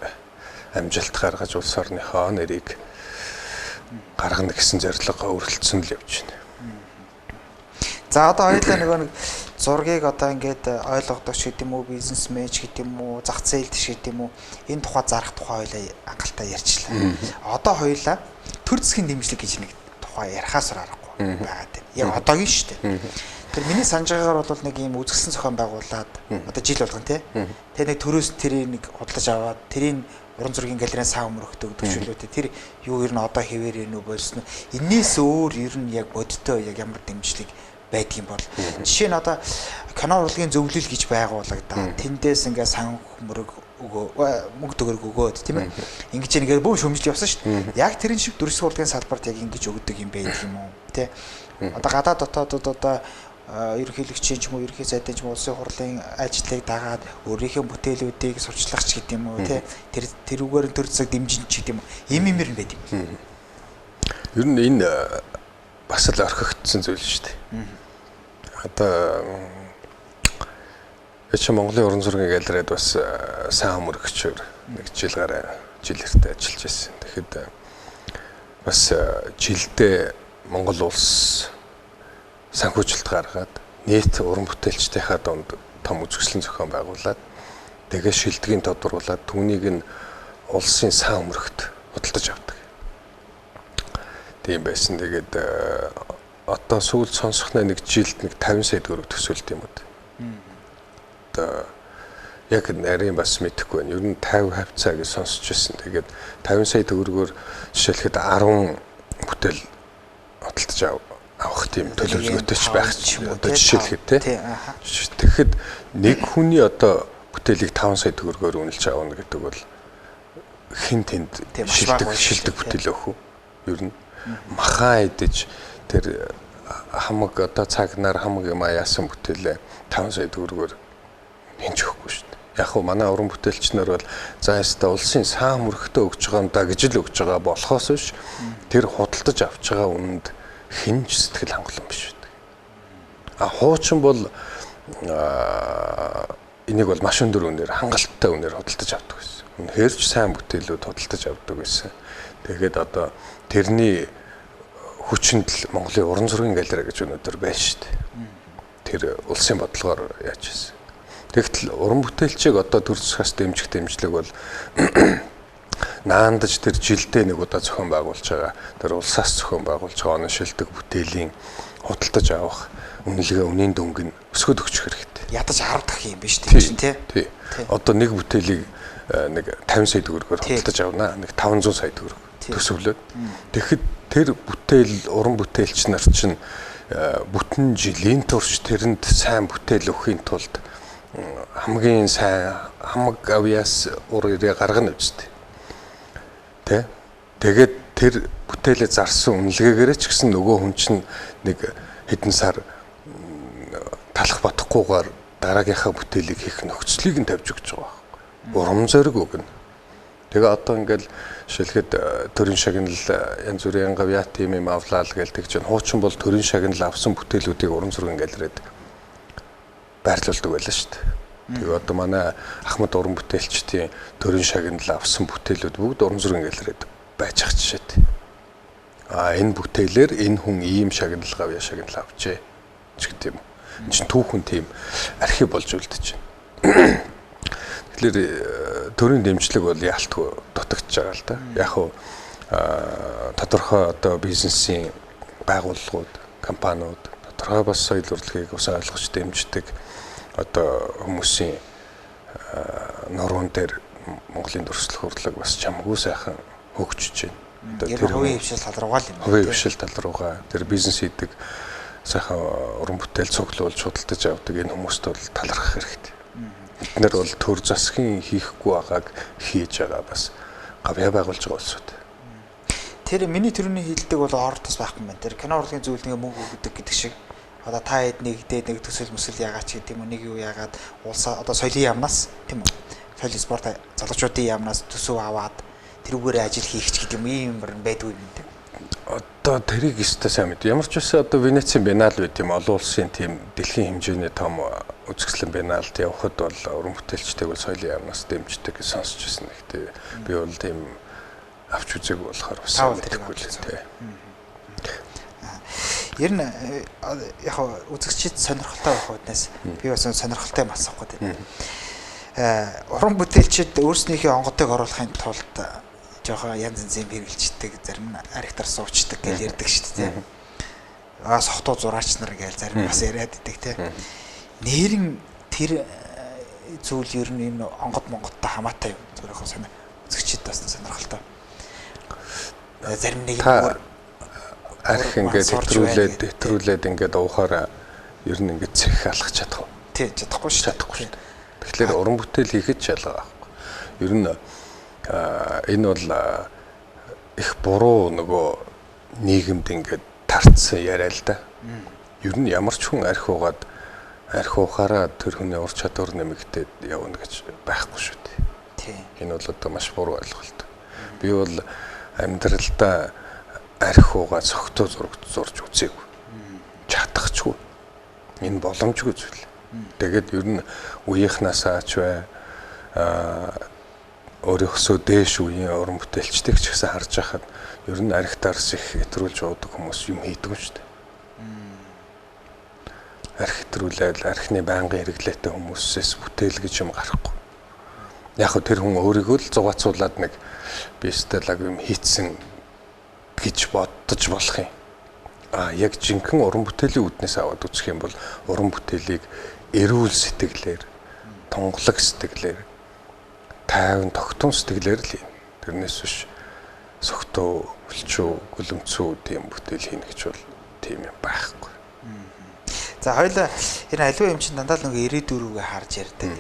амжилт гаргаж улс орныхоо нэрийг гаргана гэсэн зорилгоо өргөлдсөн л явж байна. За одоо хоёулаа нөгөө нэг зургийг одоо ингээд ойлгодогч гэдэг юм уу, бизнес менеж гэдэг юм уу, зах зээлч гэдэг юм уу, энэ тухай зарах тухай хоёулаа анхaalтай ярьчлаа. Одоо хоёулаа төр засгийн дэмжлэг гэж нэг тухай ярихаас аргагүй байгаад байна. Яг одоогийн шүү дээ. Тэр миний санаж байгаагаар бол нэг юм үзэсгэлэн зохион байгуулад одоо жил болгон тий. Тэгээ нэг төрөөс тэрийг нэг худалдаж аваад тэрийн уран зургийн галерейн сан өмөрөхтэй төвшөлөөтэй тэр юу ер нь одоо хэвээр юм уу болсон. Энээс өөр ер нь яг бодтой яг ямар дэмжлэг байдгийн бол жишээ нь одоо кино урлагийн зөвлөл гэж байгуулагдаад тэндээс ингээ сан хөмөрөг мөнгө төгрөг өгөөд тийм ээ ингэж нэгээр бөөм шөмжилж явсан шүү дээ. Яг тэрэн шиг дүрслэх урлагийн салбарт яг ингэж өгдөг юм байдаг юм уу тий. Одоо гадаад дотоодод одоо ерөнхийлөгчийн ч юм уу ерөнхий сайдын ч юм уу улсын хурлын ажлыг дагаад өөрийнхөө бүтээлүүдийг сурчлагч гэдэг юм уу тий тэрүүгээр төр засаг дэмжин ч гэдэг юм ийм юм юм байдаг. Ер нь энэ бас л орхигдсон зүйл шүү дээ. Одоо Монголын уран зургийн галерейд бас сайн өмөрөгчөөр нэг жил гараа жил эртээ ажиллаж байсан. Тэгэхэд бас жилдээ Монгол улс санхүүжилт гаргаад нийт уран бүтээлчдийнхаа донд том үзэсгэлэн зохион байгуулад тэгээ шилдгийг тодруулаад түүнийг нь улсын сан өмөрөгт худалдаж авдаг. Тийм байсан. Тэгээд одоо сүүл сонсохноо нэг жилд нэг 50 сая төгрөг төсөөлт юм уу. Одоо яг нарийн бас мэдэхгүй байна. Ер нь 50 хавцаа гэж сонсч байсан. Тэгээд 50 сая төгрөгөөр жишээлхэд 10 бүтээл худалдаж авах тийм төлөвлөгөөтэй ч байх одоо жишээлхэд тий. Тэгэхэд нэг хүний одоо бүтээлийг 5 сая төгрөгөөр үнэлж авах гэдэг бол хэн тэнд шилдэг бүтээл өгөх үү? Ер нь махан идэж тэр хамаг одоо цагнаар хамаг юм яасан бүтээлээ 5 сая төгрөгөөр хинч өгөхгүй шүү дээ. Яг хөө манай уран бүтээлчнэр бол за яста улсын сан мөрөгтөө өгж байгаа юм да гэж л өгж байгаа болохоос биш тэр худалдаж авч байгаа үнэнд хинч сэтгэл хангалуун биш үү. Хуучин бол энийг бол маш өндөр үнээр хангалттай үнээр худалдаж авдаг байсан. Үнэхээр ч сайн бүтээлүүд худалдаж авдаг байсан. Тэгээд одоо тэрний хүчинд л Монголын уран зургийн галерей гэж өнөөдөр байна шүү дээ. Тэр улсын бодлогоор яаж ийсэн. Тэгтэл уран бүтээлчийг одоо төр засгаас дэмжих дэмжлэг бол наандаж тэр жилдээ нэг удаа зохион байгуулж байгаа. Тэр улсаас зохион байгуулж байгаа оноо шилдэг бүтээлийн худалдаж авах үнэлгээ үнийн дөнгө нь өсгөд өгчих хэрэгтэй. Ядаж 10 дахин юм биш тийм тий. Одоо нэг бүтээлийг нэг 50 сая төгрөгөөр худалдаж авнаа. Нэг 500 сая төгрөг төсөвлөөд. Тэгэхэд тэр бүтээл уран бүтээлч нар чинь бүтэн жилийн турш тэрэнд сайн бүтээл өгөхийн тулд хамгийн сайн хамаг авьяас урыг гаргана үстэй. Тэгээд тэр бүтээлээ зарсан үнэлгээгээрээ ч гэсэн нөгөө хүн чинь нэг хэдэн сар талах бодохгүйгээр дараагийнхаа бүтээлийг хийх нөхцөлийг нь тавьж өгч байгаа байхгүй. Урам зориг өгнө. Тэгээ одоо ингээл жишээлхэд төрийн шагнал янз бүрийн гавьяат юм авлаа л гээл тэгж хуучин бол төрийн шагнал авсан бүтээлүүдийг уран зургийн галерейд байрлуулдаг байлаа шүү дээ. Тэгээ одоо манай Ахмад уран бүтээлчдийн төрийн шагнал авсан бүтээлүүд бүгд уран зургийн галерейд байж ах жишээтэй. Энэ бүтээлээр энэ хүн ийм шагналга авчээ ч гэдэг юм. Энд чинь түүхэн тийм архив болж үлдэж байна. Тэгэхээр төрийн дэмжлэг бол яалтгүй дутагдж байгаа л да. Яг уу тодорхой одоо бизнесийн байгууллагууд, компаниуд тодорхой бас соёл урлагийг ус ойлгож дэмждэг одоо хүмүүсийн нуруунд дээр Монголын дөрвөлөх урлаг бас чамгүй сайхан хөгжиж байна. Тэр хувийн хвшил тал руугаа л юм. Хувийн хвшил тал руугаа тэр бизнес хийдэг сайхан уран бүтээл цуглуулж худалдаж авдаг энэ хүмүүст бол талархах хэрэгтэй. Эднэр бол төр засгийн хийхгүй байгааг хийж байгаа бас гавьяа байгуулж байгаа улсууд. Тэр миний төрөний хилдэг бол ордос байхгүй юм байна. Тэр кино урлагийн зүйл нэг мөнгө өгдөг гэдэг шиг. Одоо та хэд нэгдээд нэг төсөл мөсөл яагаад ч гэдэг юм уу, нэг юу яагаад улсаа одоо соёлын яамнаас тийм үү? Соёлын спорт залуучуудын яамнаас төсөв аваад тэрүүгээр ажил хийх ч гэдэг юм ийм байдгүй юм тийм. Одоо тэрийг өстой сайн мэд. Ямар ч байсан одоо Венецийн Биенал байт юм олон улсын тийм дэлхийн хэмжээний том үзэсгэлэн Биеналд явхад бол уран бүтээлчдийг бол соёлын яамнаас дэмждэг гэж сонсч байсан. Гэхдээ би бол тийм авч үзээгүй болохоор бас мэдэхгүй л тийм. Ер нь яг үзэгчид сонирхолтой байх үднээс би бас сонирхолтой юм асуух гээд байна. Уран бүтээлчид өөрснийхөө онгодыг оруулахын тулд жоохон янз янзын хэрэгжилчдэг, зарим нь архитар суучдаг гэж ярьдаг шүү дээ. Сохтуу зураач нар гэж зарим бас яриад идэг тийм. Нэрэн тэр зүйл ер нь энэ онгод Монголтой хамаатай юм. Зүгээр яг санаа үзэгчид бас сонирхолтой. Зарим нэг арх ингээд хэтрүүлээд ингээд уухаараа ер нь ингээд цэх алах чадах. Тий, чадахгүй шүү. Тэгэхээр уран бүтээл хийхэд шалгаа байхгүй. Ер нь энэ бол их буруу нөгөө нийгэмд ингээд тарцсан яриа л да. Ер нь ямар ч хүн арх уухаараа тэр хүний ур чадвар нэмэгдээд явна гэж байхгүй шүү дээ. Тий. Энэ бол одоо маш буруу ойлголт. Би бол амьдралдаа арх уугаа цогтөө зурж үзээгүй. Чадахчгүй. Энэ боломжгүй зүйл. Тэгээд ер нь үеийнхнаас аач бай өөрийнхөө дээш үеийн уран бүтээлчдийг ч гэсэн харж байхад ер нь архитарс их хэтрүүлж уудаг хүмүүс юм хийдэг шүү дээ. Арх хэтрүүлээд архины байнгын хэрэглээтэй хүмүүсээс бүтээл гэж юм гарахгүй. Яг хөө тэр хүн өөрийгөө л зугаацуулаад нэг бистелаг юм хийцэн гэж бодож болох юм. Яг жинхэнэ уран бүтээлийн үүднээс аваад үзэх юм бол уран бүтээлийг эрүүл сэтгэлээр, тунгалаг сэтгэлээр, тайван тогтун сэтгэлээр л юм. Тэрнээс биш согтуу, өлчөө, гөлөмцөө тийм бүтээл хийнэ гэж бол тийм юм байхгүй. За хоёлаа энэ аливаа юм чинь дандаа л нэг ирээдүйн рүүгээ харж ярьдаг.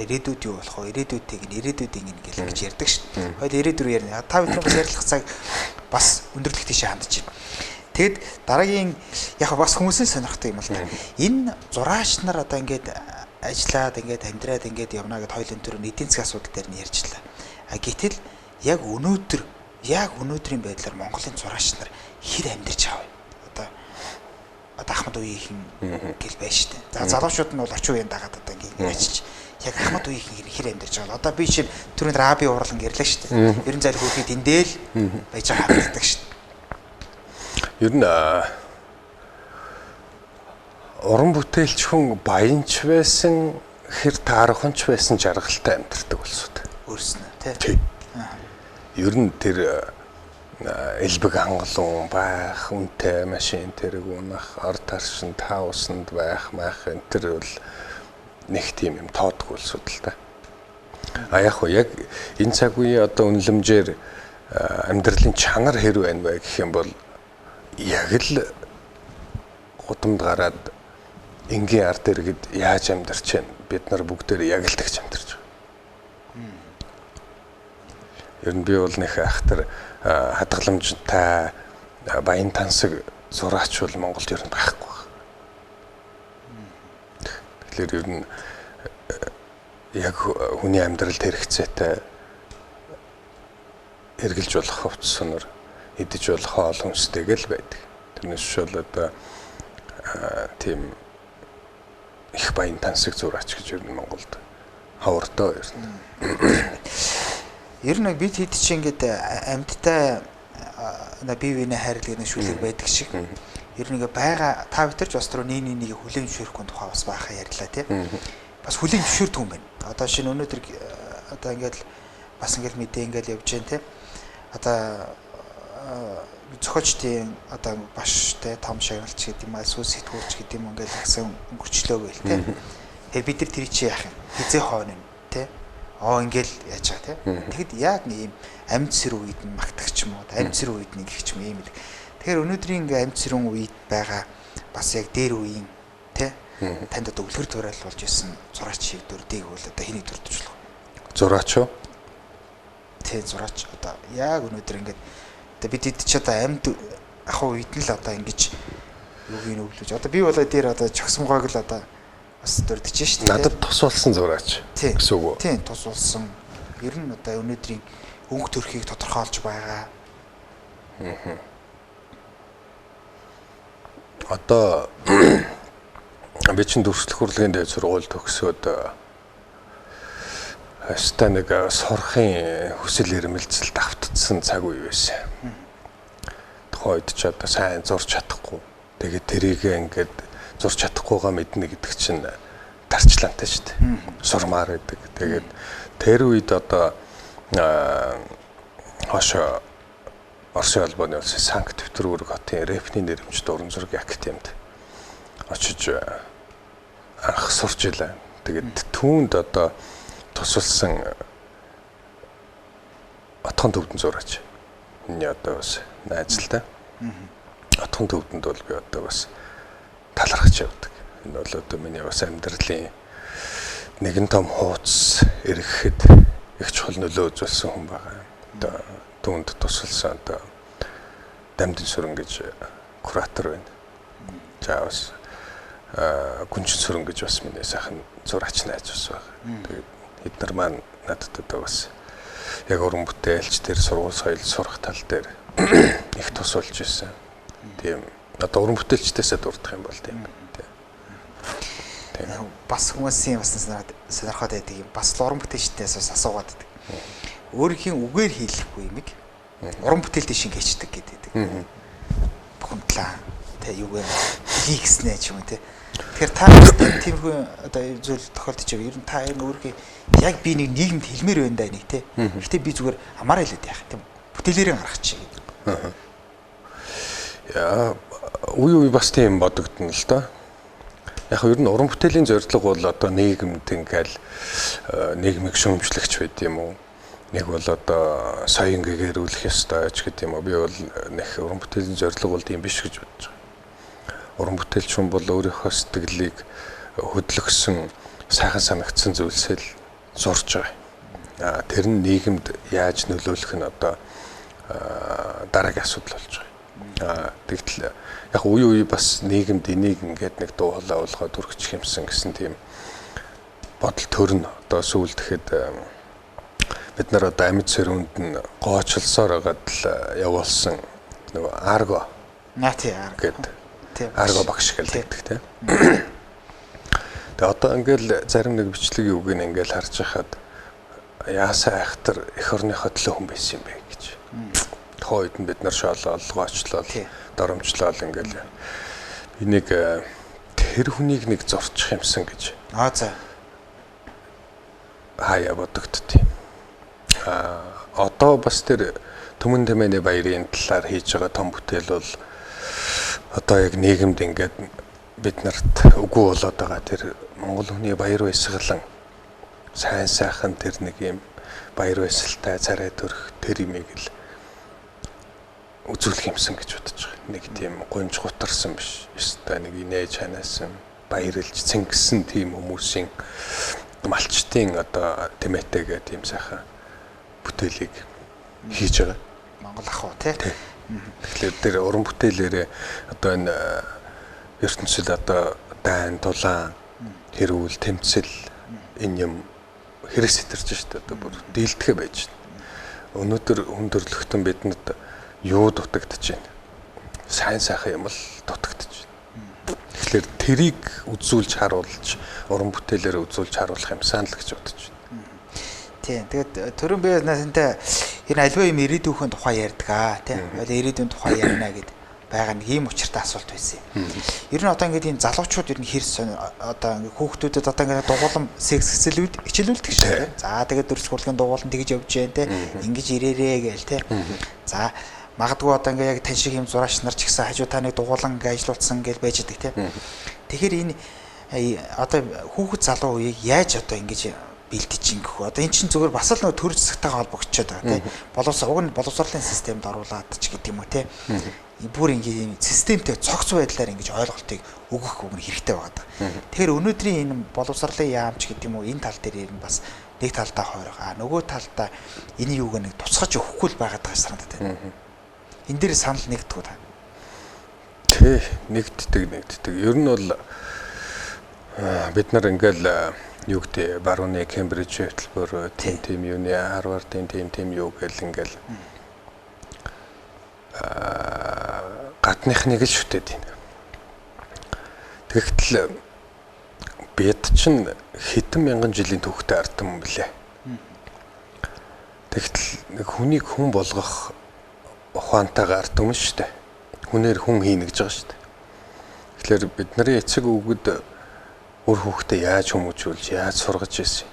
Ирээдүйд юу болох вэ? Ирээдүйдийг нь ирээдүйдийг нь гэж ярьдаг шүү дээ. Хоёул ирээдүйн рүү ярина. Та бүхэн ярилцах цаг бас өндөрлөх тийшээ хандж байна. Тэгэд дараагийн яг бас хүмүүсийн сонирхдаг юм л да. Энэ зураач нар одоо ингээд ажиллаад ингээд амьдраад ингээд явна гэд хоёулын төр эдийн засгийн асуудал дээр нь ярьжлаа. Гэтэл яг өнөөдрийн байдлаар Монголын зураач нар хэр амьдарч аваа. Одоо Ахмад үеийн гэл байж штэ. За залуучууд нь бол орчин үеийн дагаад одоо ингээд ажиллаж яг Ахмад үеийн хэр амьдарч байгаа. Одоо би чинь түрүүнд Раби урлан гэрлээ штэ. Ерөн зайлх хүүхэд эндэл байж байгаа хамтдаг штэ. Ер нь уран бүтээлч хүн баянч байсан, хэр таарахынч байсан жаргалтай амьдардаг улсууд. Өөрснөө тий. Ер нь тэр элбэг хангалуун байх, үнэтэй машин тэрэг унах, ор таршин таусанд байх, энэ төр бол нэг тийм юм тоодгүй улсууд л та. Яг уу яг энэ цаг үеийн одоо үнэлэмжээр амьдралын чанар хэр байна вэ гэх юм бол яг л гудамд гараад энгийн ард иргэд яаж амьдарч байна? Бид нар бүгдээр яг л тэгж амьдарч байгаа. Ер нь би бол нэг ахтар хадгаламжтай баян тансаг зураач бол Монголд ер нь байхгүй байна. Тэгэхээр ер нь яг хүний амьдралд хэрэгцээтэй эргэлж болох хувцс сонор идэж болох хоол хүнстэйг л байдаг. Тэрнээс бол одоо тийм их баян тансаг зураач гэж ер нь Монголд хавардаа ер нь. Ер нь бид хэд чи ингээд амьдтай бие биенээ хайрладаг нэг шүлэг байдаг шиг. Ер нь ингээ байгаа та битэрч бас түрүү нэг хүлээн зөвшөөрөхгүй тухай бас баахан ярьлаа тий. Бас хүлээн зөвшөөрдөг юм байна. Одоо шинэ өнөөдөр одоо ингээл бас ингээл мэдээ ингээл явж जैन тий. Одоо зохиолчдын одоо баш тий том шагналч гэдэг юм аа сүс сэтгүүлч гэдэг юм ингээл агсан өнгөрчлөө гээл тий. Тэгээ бид нар тэрий чи яах юм? Хизээ хойно тий. Ингээл яаж байгаа тий. Тэгэд яг нэг юм амьд сэр үед нь магтагч юм уу? Амьд сэр үед нэг их ч юм ийм л. Тэгэхээр өнөөдрийн ингээ амьд сэрүүн үед байгаа бас яг дээр үеийн тий танд одоо үлгэр дуурал болж исэн зураач дүрдийг бол одоо хэнийг дүрдэж болох вэ? Зураач уу? Тий зураач одоо яг өнөөдөр ингээд одоо бид хэд ч одоо амьд ах үед нь л одоо ингэж юуг нь өглөж одоо би болоо дээр одоо чагсамгааг л одоо бас дүрдэж шүү дээ. Надад тус болсон зураач гэсэн үг үү? Тий тус болсон. Ер нь одоо өнөөдрийн өнгө төрхийг тодорхойлж байгаа. Одоо би чинь дүрслэх хурлын дээд сургууль төгсөөд хаста нэг сурахын хүсэл эрмэлзэлд автцсан цаг үе байсан. Тухайд ч одоо сайн зурж чадахгүй. Тэгээд тэрийг ингээд зурж чадахгүйгаа мэднэ гэдэг чинь тарчлаантай шүү дээ. Сурмаар байдаг. Тэгээд тэр үед одоо хашаа Орсын албаны улсын Санкт-Петербург хотын рэпний нэрэмжит уран зургийн академид очиж анх сурч илаа. Тэгээд түүнд одоо тусалсан отхон төвдөн зураач. Миний одоо бас найз л та. Отхон төвдөнд бол би одоо бас талархаж явдаг. Энэ бол одоо миний бас амьдралын нэгэн том хуудас эргэхэд их чухал нөлөө үзүүлсэн хүн байгаа. Одоо түүнд тусалсан одоо Дамдын сүрэн гэж куратор байна. За бас Гүнжин сүрэн гэж бас миний сайхан зураач найз бас байгаа. Тэгээд эдгээр маань надад одоо бас яг уран бүтээлч дээр сургууль соёл сурах тал дээр их тусалж ирсэн. Тийм одоо уран бүтээлчдээсээ дурдах юм бол тийм. Бас хүмүүсийн бас сонирхоод байдаг юм. Бас уран бүтээлчдээс бас асуугаад байдаг. Өөрхийн үгээр хийлэхгүй юм уран бүтээлд шиг хийчдэг гэдэг. Бухимдлаа тэ юу вэ? Хий гэснэ ч юм те. Тэгэхээр та тиймэрхүү одоо зүйл тохиолдож байгаа. Ер нь та энэ өөрхийн яг би нэг нийгэмд хэлмээр байна да нэг те. Гэтэ би зүгээр амаараа хэлээд яах тийм. Бүтээлээрээ гаргачих гэдэг. Яа, үе бас тийм бодогдно л да. Яг ер нь уран бүтээлийн зорилго бол одоо нийгэмд ингээл нийгмийг шүүмжлэгч байд юм уу? Нэг бол одоо соён гэгэрүүлэх ёстой ч гэдэг юм уу. Би бол нэг уран бүтээлийн зорилго бол тийм биш гэж бодож байгаа. Уран бүтээлч хүн бол өөрийнхөө сэтгэлийг хөдлөсөн, сайхан санагдсан зүйлсэл зурж байгаа. Тэр нь нийгэмд яаж нөлөөлөх нь одоо дараагийн асуудал болж байгаа. Тэгтэл яг үе бас нийгэмд энийг ингээд нэг дуу хоолой болгоод өргөчих юмсан гэсэн тийм бодол төрн одоо сүүл тэгэхэд бид нар одоо амьд сэрүүнд нь гоочлсоор байгаад л явуулсан нөгөө арго гэдэг арго багш гэдэг тийм. Тэгээ одоо ингээл зарим нэг бичлэгийн үгийг ингээл харж байхад яасаа айхтар эх орныхоо төлөө хүн байсан юм бэ гэж. Тухайд нь бид нар шоолол, гоочлол, доромжлол ингээл би нэг тэр хүнийг нэг зурчих юмсан гэж. За. Хаяа бодогдтiin. Одоо бас тэр Түмэн Тэмээний баярын талаар хийж байгаа том бүтээл бол одоо яг нийгэмд ингээд бид нарт үгүй болоод байгаа тэр Монгол хүний баяр баясгалан сайн сайхан тэр нэг юм баяр баясгалтай царай төрх тэр имийг л үзүүлэх юмсан гэж бодож байгаа. Нэг тийм гонж гутарсан биш. Ёстой нэг инээж ханаасан баярлж цэнгсэн тийм хүмүүсийн малчтын одоо тэмээтэйгээ тийм сайхан бүтээлийг хийж байгаа. Монгол ах уу тий. Тэгэхээр тэр уран бүтээлээрээ одоо энэ ертөнцид одоо дайн, тулаан, хэрүүл, тэмцэл энэ юм хэрэгс сэтэрч шүү дээ. Одоо бүр дийлдэхэ байж байна. Өнөөдөр хүн төрлөختөн бидэнд юу дутагдж байна? Сайн сайхан юм л дутагдж байна. Тэгэхээр тэрийг үзүүлж харуулж, уран бүтээлээр үзүүлж харуулах юмсан л гэж бодож байна. Тийм. Тэгээд төрөн би тантай ер нь альва юм ирээдүйн тухай ярьдаг тий. Хойлоо ирээдүйн тухай ярина гэд байгаа нэг ийм учиртай асуулт байсан юм. Ер нь одоо ингээд энэ залуучууд ер нь одоо ингээд хүүхдүүдэд одоо ингээд дугуулам секс хичээлүүлдэг шүү дээ. За тэгээд дөрс сургуулийн дугуулан тэгж явж जैन те. Ингэж ирээрээ гээл те. За магадгүй одоо ингээд яг тань шиг юм зураач нар ч гэсэн хажуу таныг дугуулан ингээд ажилуулсан гэж байж байгаа те. Тэгэхээр энэ одоо хүүхэд залуу үеийг яаж одоо ингэж бэлдэж ингэх вэ? Одоо эн чинь зүгээр бас л нөө төр засагтайгаа холбогдчиход байгаа те. Боловсролын системд оруулаад ч гэдэг юм уу те. Бүр ингээд системтэй цогц байдлаар ингэж ойлголтыг өгөх үг нь хэрэгтэй байгаа. Тэгэхээр өнөөдрийн энэ боловсролын яамч гэдэг юм уу энэ тал дээр ер нь бас нэг талдаа хойроо нөгөө талдаа энэ юуг нэг туцгаж өгөхгүй л байгаад байгаа санагдаад байна. Энэ дээр санал нэгддэг та. Тэ нэгддэг. Ер нь бол бид нар ингээл юу гэдэг барууны Кембриж хөтөлбөр тийм юуны Харвардын тийм юу гэл ингээл гадныхныг л шүтээд байна. Тэгэхдээ бид чинь хэдэн мянган жилийн түүхтэй ард юм блэ. Тэгэхдээ нэг хүнийг хүн болгох ухаантайгаар ард юм шүү дээ. Хүнээр хүн хийнэ гэж байгаа шүү дээ. Тэгэхээр бидний эцэг өвгөд өөр хүүхдээ яаж хүмүүжүүлж, яаж сургаж ирсэн.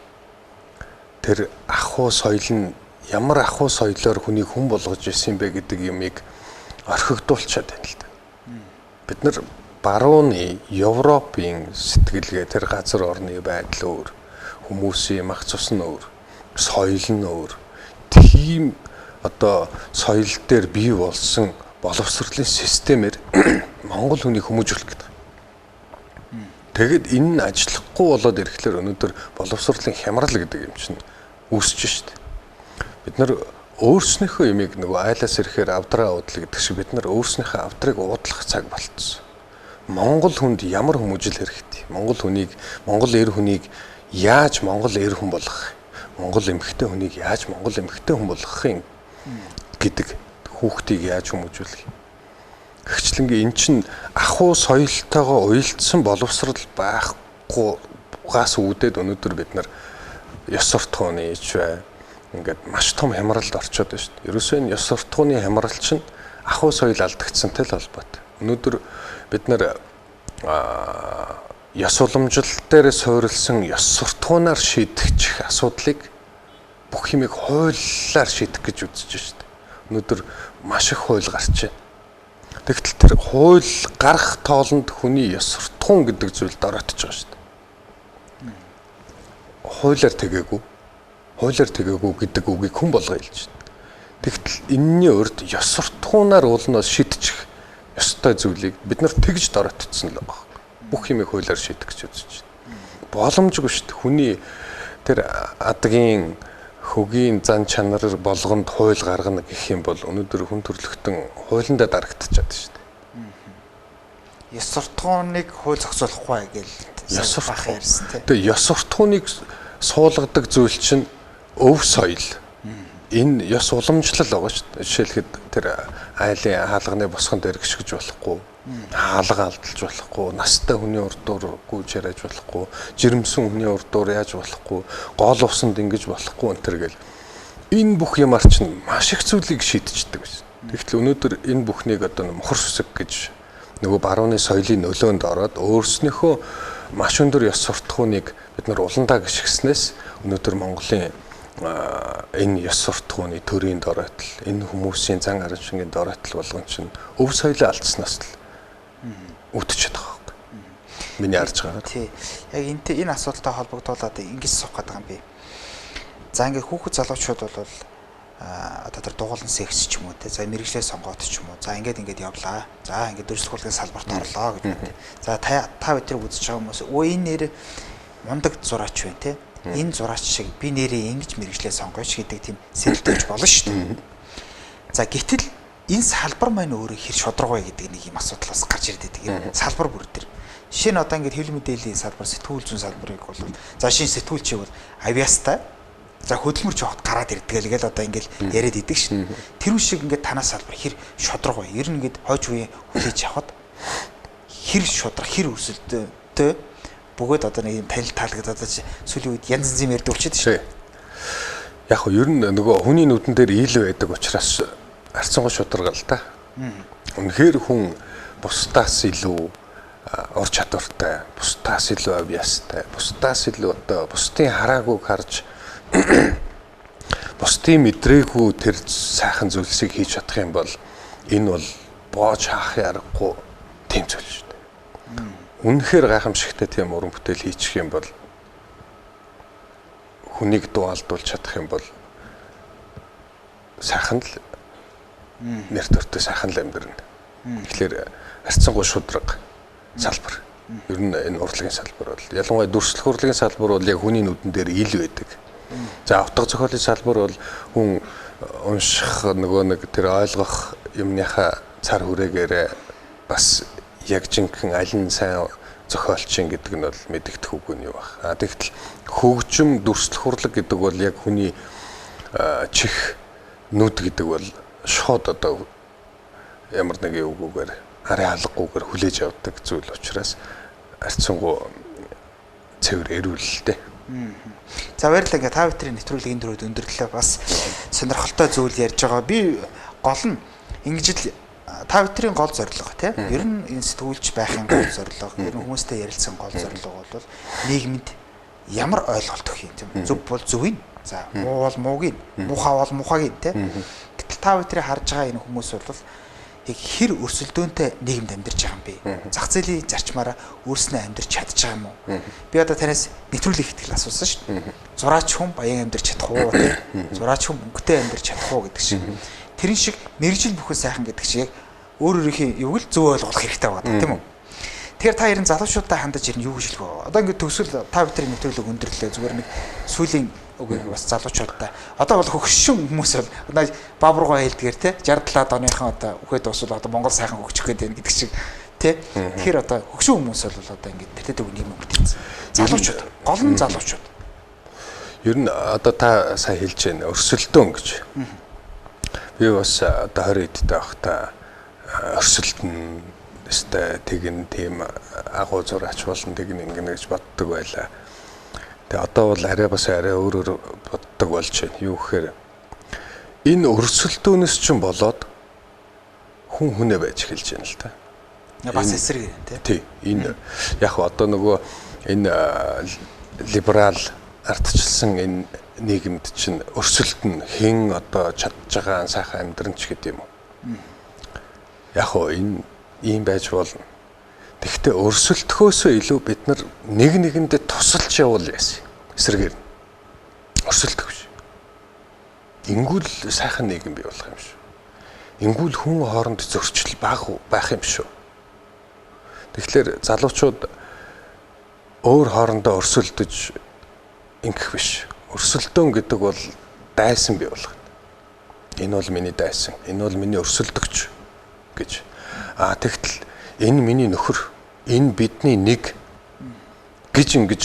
Тэр ахуй соёл нь ямар ахуй соёлоор хүнийг хүн болгож ирсэн бэ гэдэг юмыг орхигдуулчаад байна л да. Бид нар барууны Европын сэтгэлгээ тэр газар орны байдал өөр, хүмүүсийн мах цус нь өөр, соёл нь өөр. Тийм одоо соёл дээр бий болсон боловсролын системээр Монгол хүнийг хүмүүжүүлэх гэдэг. Тэгэд энэ нь ажиллахгүй болоод ирэхлээр өнөөдөр боловсролын хямрал гэдэг юм чинь үүсэж шít. Бид нар өөрснийхөө юмыг нөгөө айлаас ирэхээр авдраа уудлаа гэдэг шиг бид нар өөрснийхөө авдрыг уудлах цаг болцсон. Монгол хүнд ямар хүмүүжил хэрэгтэй? Монгол эр хүнийг яаж Монгол эр хүн болгох? Монгол эмэгтэй хүнийг яаж Монгол эмэгтэй хүн болгохын гэдэг хүүхдийг яаж хүмүүжүүлэх? Гэгчлэнгээ эн чин ахуй соёлтойгоо уялдсан боловсрал байхгүйгаас үүдээд өнөөдөр бид нар ёс суртахууны ингээд маш том хямралд орчод байна шүү дээ. Ерөөсөө энэ ёс суртахууны хямрал чинь ахуй соёл алдагдсантай л холбоотой. Өнөөдөр бид нар ёс уламжлал дээр суурилсан ёс суртахуунаар шийдэх асуудлыг бүх юмыг хуулиар шийдэх гэж үзэж байна шүү дээ. Өнөөдөр маш их хууль гарч байна. Тэгтэл тэр хууль гарах тоолонд хүний ёс суртахуун гэдэг зүйл дороотж байгаа шүү дээ. Хуулиар тэгээгүй гэдэг үгийг хүн болгоо хэлж байна. Тэгтэл энэний урд ёс суртахуунаар уулнаас шийдчих ёстой зүйлийг бид нар тэгж дороотцсон л байгаа. Бүх юмыг хуулиар шийдэх гэж үзэж байна. Боломжгүй шүү дээ. Хүний тэр адгийн хөгийн зан чанар болгонд хууль гаргана гэх юм бол өнөөдөр хүн төрлөختөн хуулиндаа дарагдчихад шүү дээ. Ёс суртахууныг хууль зохицуулахгүй гэж ёс суртахуун ярьсан тийм. Тэгээ ёс суртахууныг суулгадаг зүйл чинь өв соёл. Энэ ёс уламжлал байгаа шүү дээ. Жишээлхэд тэр айлын хаалганы босгонд эргэшгэж болохгүй, хаалга алдалж болохгүй, настай хүний урдуур гүйж яриаж болохгүй, жирэмсэн хүний урдуур яаж болохгүй, гол усанд ингэж болохгүй энэ төр гэл. Энэ бүх юмар чинь маш их зүйлийг шийдчихдэг байсан. Тэгэхдээ өнөөдөр энэ бүхнийг одоо мохор сүсэг гэж нөгөө барууны соёлын нөлөөнд ороод өөрснийхөө маш өндөр ёс суртахууныг бид нар уландаа гიშгснээс өнөөдөр Монголын энэ ёс суртахууны төрийн дороотл, энэ хүмүүсийн зан арын шингийн дороотл болгон чинь өв соёлоо алдснаас л үтчихэж байгаа юм. Миний харж байгаа. Тий. Яг энэ асуудалтай холбогдуулаад ингэж суух гэдэг юм би. За ингээд хүүхэд залуучууд бол одоо тэр дугуулсан секс ч юм уу те. За мэрэгчлээ сонгоод ч юм уу. За ингээд явлаа. За ингээд дөрс сургуулийн салбарт орлоо гэж үү. За та бүхэн үзэж байгаа хүмүүс өө энэ нэр мундаг зураач байна те. Энэ зураач шиг би нэрээ ингэж мэрэгчлээ сонгооч гэдэг тийм сэрэлтэж болно шүү дээ. За гэтэл энэ салбар маань өөрөө хэр шударга вэ гэдэг нэг юм асуудал бас гарч ирээд байдаг. Энэ салбар бүр дээр. Жишээ нь одоо ингээд хэвлэл мэдээллийн салбар, сэтгүүл зүйн салбарыг бол за шинэ сэтгүүлч бол авиастай за хөдөлмөрч явахад гараад ирдэг л одоо ингээд яриад идэг шин. Тэр шиг ингээд танаас салбар хэр шударга вэ? Ер нь ингээд хойч үеийн хүлээж авахад хэр шударга, хэр өрсөлдөлтөө бөгөөд одоо нэг юм танил таалагдаад сүүлийн үед янз янзын ярьд өлчихэд шүү. Яг хөө ер нь нөгөө хүний нүдэн дээр ийл байдаг учраас арцсангуй шударга л та. Үнэхээр хүн бусдаас илүү ур чадвартай, бусдаас илүү авьяастай, бусдаас илүү одоо бусдын хараагүйг харж бусдын мэдрээгүй тэр сайхан зүйлсийг хийж чадах юм бол энэ бол боож хаахын аргагүй тийм зүйл шүү дээ. Үнэхээр гайхамшигтай тийм уран бүтээл хийчих юм бол хүнийг дуалдуулж чадах юм бол сайхан л нэр төртөө сайхан л амьдрна. Тэгэхээр арцсангуй шудраг салбар. Ер нь энэ урлагийн салбар бол ялангуяа дүрслэх урлагийн салбар бол яг хүний нүдэн дээр ил байдаг. За утга зохиолын салбар бол хүн унших нөгөө нэг тэр ойлгох юмныхаа цар хүрээгээр бас яг жинхэнэ аль нь сайн зохиолчин гэдэг нь бол мэдэгдэх үгүй нь юу баг. Тэгтэл хөгжим дүрслэх урлаг гэдэг бол яг хүний чих нүд гэдэг бол шууд одоо ямар нэг үгүйгээр хараа алгагүйгээр хүлээж авдаг зүйл учраас арцсангуй цэвэр эрүүлэлтэй. За баярлалаа. Ингээ та бүхэн нэвтрүүлгийн дөрөвд өндөрлөө бас сонирхолтой зүйл ярьж байгаа. Би гол нь ингэж л та бүхэн гол зорилго тийм. Ер нь энэ сэтгүүлч байхын гол зорилго, ер нь хүмүүстэй ярилцсан гол зорилго бол нийгэмд ямар ойлголт өгөх юм тийм. Зөв бол зөвийг, за муу бол муугийн, муухай бол муухайг тийм. Гэтэл та бүхэн харж байгаа энэ хүмүүс бол яг хэр өрсөлдөөнтэй нийгэмд амьдарч байгаа юм бэ? Зах зээлийн зарчмаараа өөрснөө амьдарч чадж байгаа юм уу? Би одоо танаас нэвтрүүлэг ихтгэл асуусан шүү дээ. Зураач хүн баян амьдарч чадах уу тийм? Зураач хүн мөнгөтэй амьдарч чадах уу гэдэг шиг. Тэрэн шиг мэрэгжил бүхэн сайхан гэдэг шиг яг өөр өөрийнхөө юуг л зөв ойлгох хэрэгтэй байна тийм үү? Тэгэхээр та ерэн залуучуудаа хандаж ирнэ юу гэж хэлэх вэ? Одоо ингээд төгсөл та бүхэн нэвтрүүлэг өндөрлөө зүгээр нэг сүүлийн үгийг бас залуучуудаа одоо бол хөгшин хүмүүс бол бааб руугаа хэлдгээр те 67 оныхон одоо үхээд усвал одоо Монгол сайхан хөгжих гээд байна гэдэг шиг те тэгэхээр одоо хөгшин хүмүүс бол одоо ингээд тэртээ нийгэм бүтээсэн залуучууд гол нь залуучууд ер нь одоо та сайн хэлж байна өрсөлдөөн гэж би бас одоо 20 эдтэй байхдаа өрсөлдөн өстэй тэгин тийм агуу зураач болно тэгин ингэнэ гэж боддог байлаа. Тэгээ одоо бол арай бас арай өөрөөр боддог болж байна. Юу гэхээр энэ өрсөлдөөнөөс ч болоод хүн хүнээ байж эхэлж байна л та. Бас эсрэг тийм. Тий. Энэ яг одоо нөгөө энэ либерал ардчилсан энэ нийгэмд чинь өрсөлдөн хэн одоо чадж байгаа сайхан амьдранч гэдэг юм уу? Яг энэ ийм байж болно. Тэгэхдээ өрсөлдөхөөсөө илүү бид нар нэг нэгэндээ тусалж явуул яасан. Эсрэгээр өрсөлдөх биш. Ингүүл сайхан нийгэм бий болох юм шүү. Ингүүл хүн хооронд зөрчил байх юм шүү. Тэгэхээр залуучууд өөр хоорондоо өрсөлдөж ингэх биш. Өрсөлдөөн гэдэг бол дайсан бий болгоно. Энэ бол миний дайсан. Энэ бол миний өрсөлдөгч гэж. Тэгтэл энэ миний нөхөр, энэ бидний нэг гэж ингэж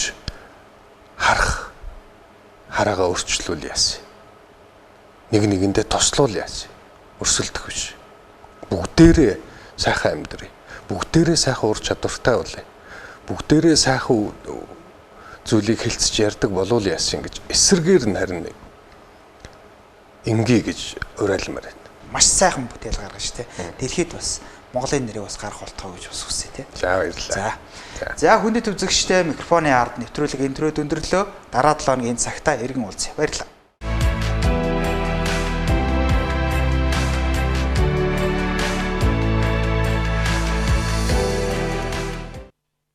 хараагаа өөрчлүүл яасан. Нэг нэгэндээ тослуул яасан. Өрсөлдөх биш. Бүгдээрээ сайхан амьдрий. Бүгдээрээ сайхан ур чадвартай болъё. Бүгдээрээ сайхан зүйлийг хэлцэж ярьдаг болов яасан гэж эсрэгээр нь харин ингээ гэж уриалмаар байна. Маш сайхан бүтээл гаргаж штэ. Дэлхийд бас Монголын нэрийг бас гарах болтгоо гэж бас хүсье тий. За баярлалаа. За хүндэт үзэгчтэй микрофоны ард нэвтрүүлэг энтрүүд өндөрлөө. Дараа 7 өдрийн цагтаа иргэн уулзъя. Баярлалаа.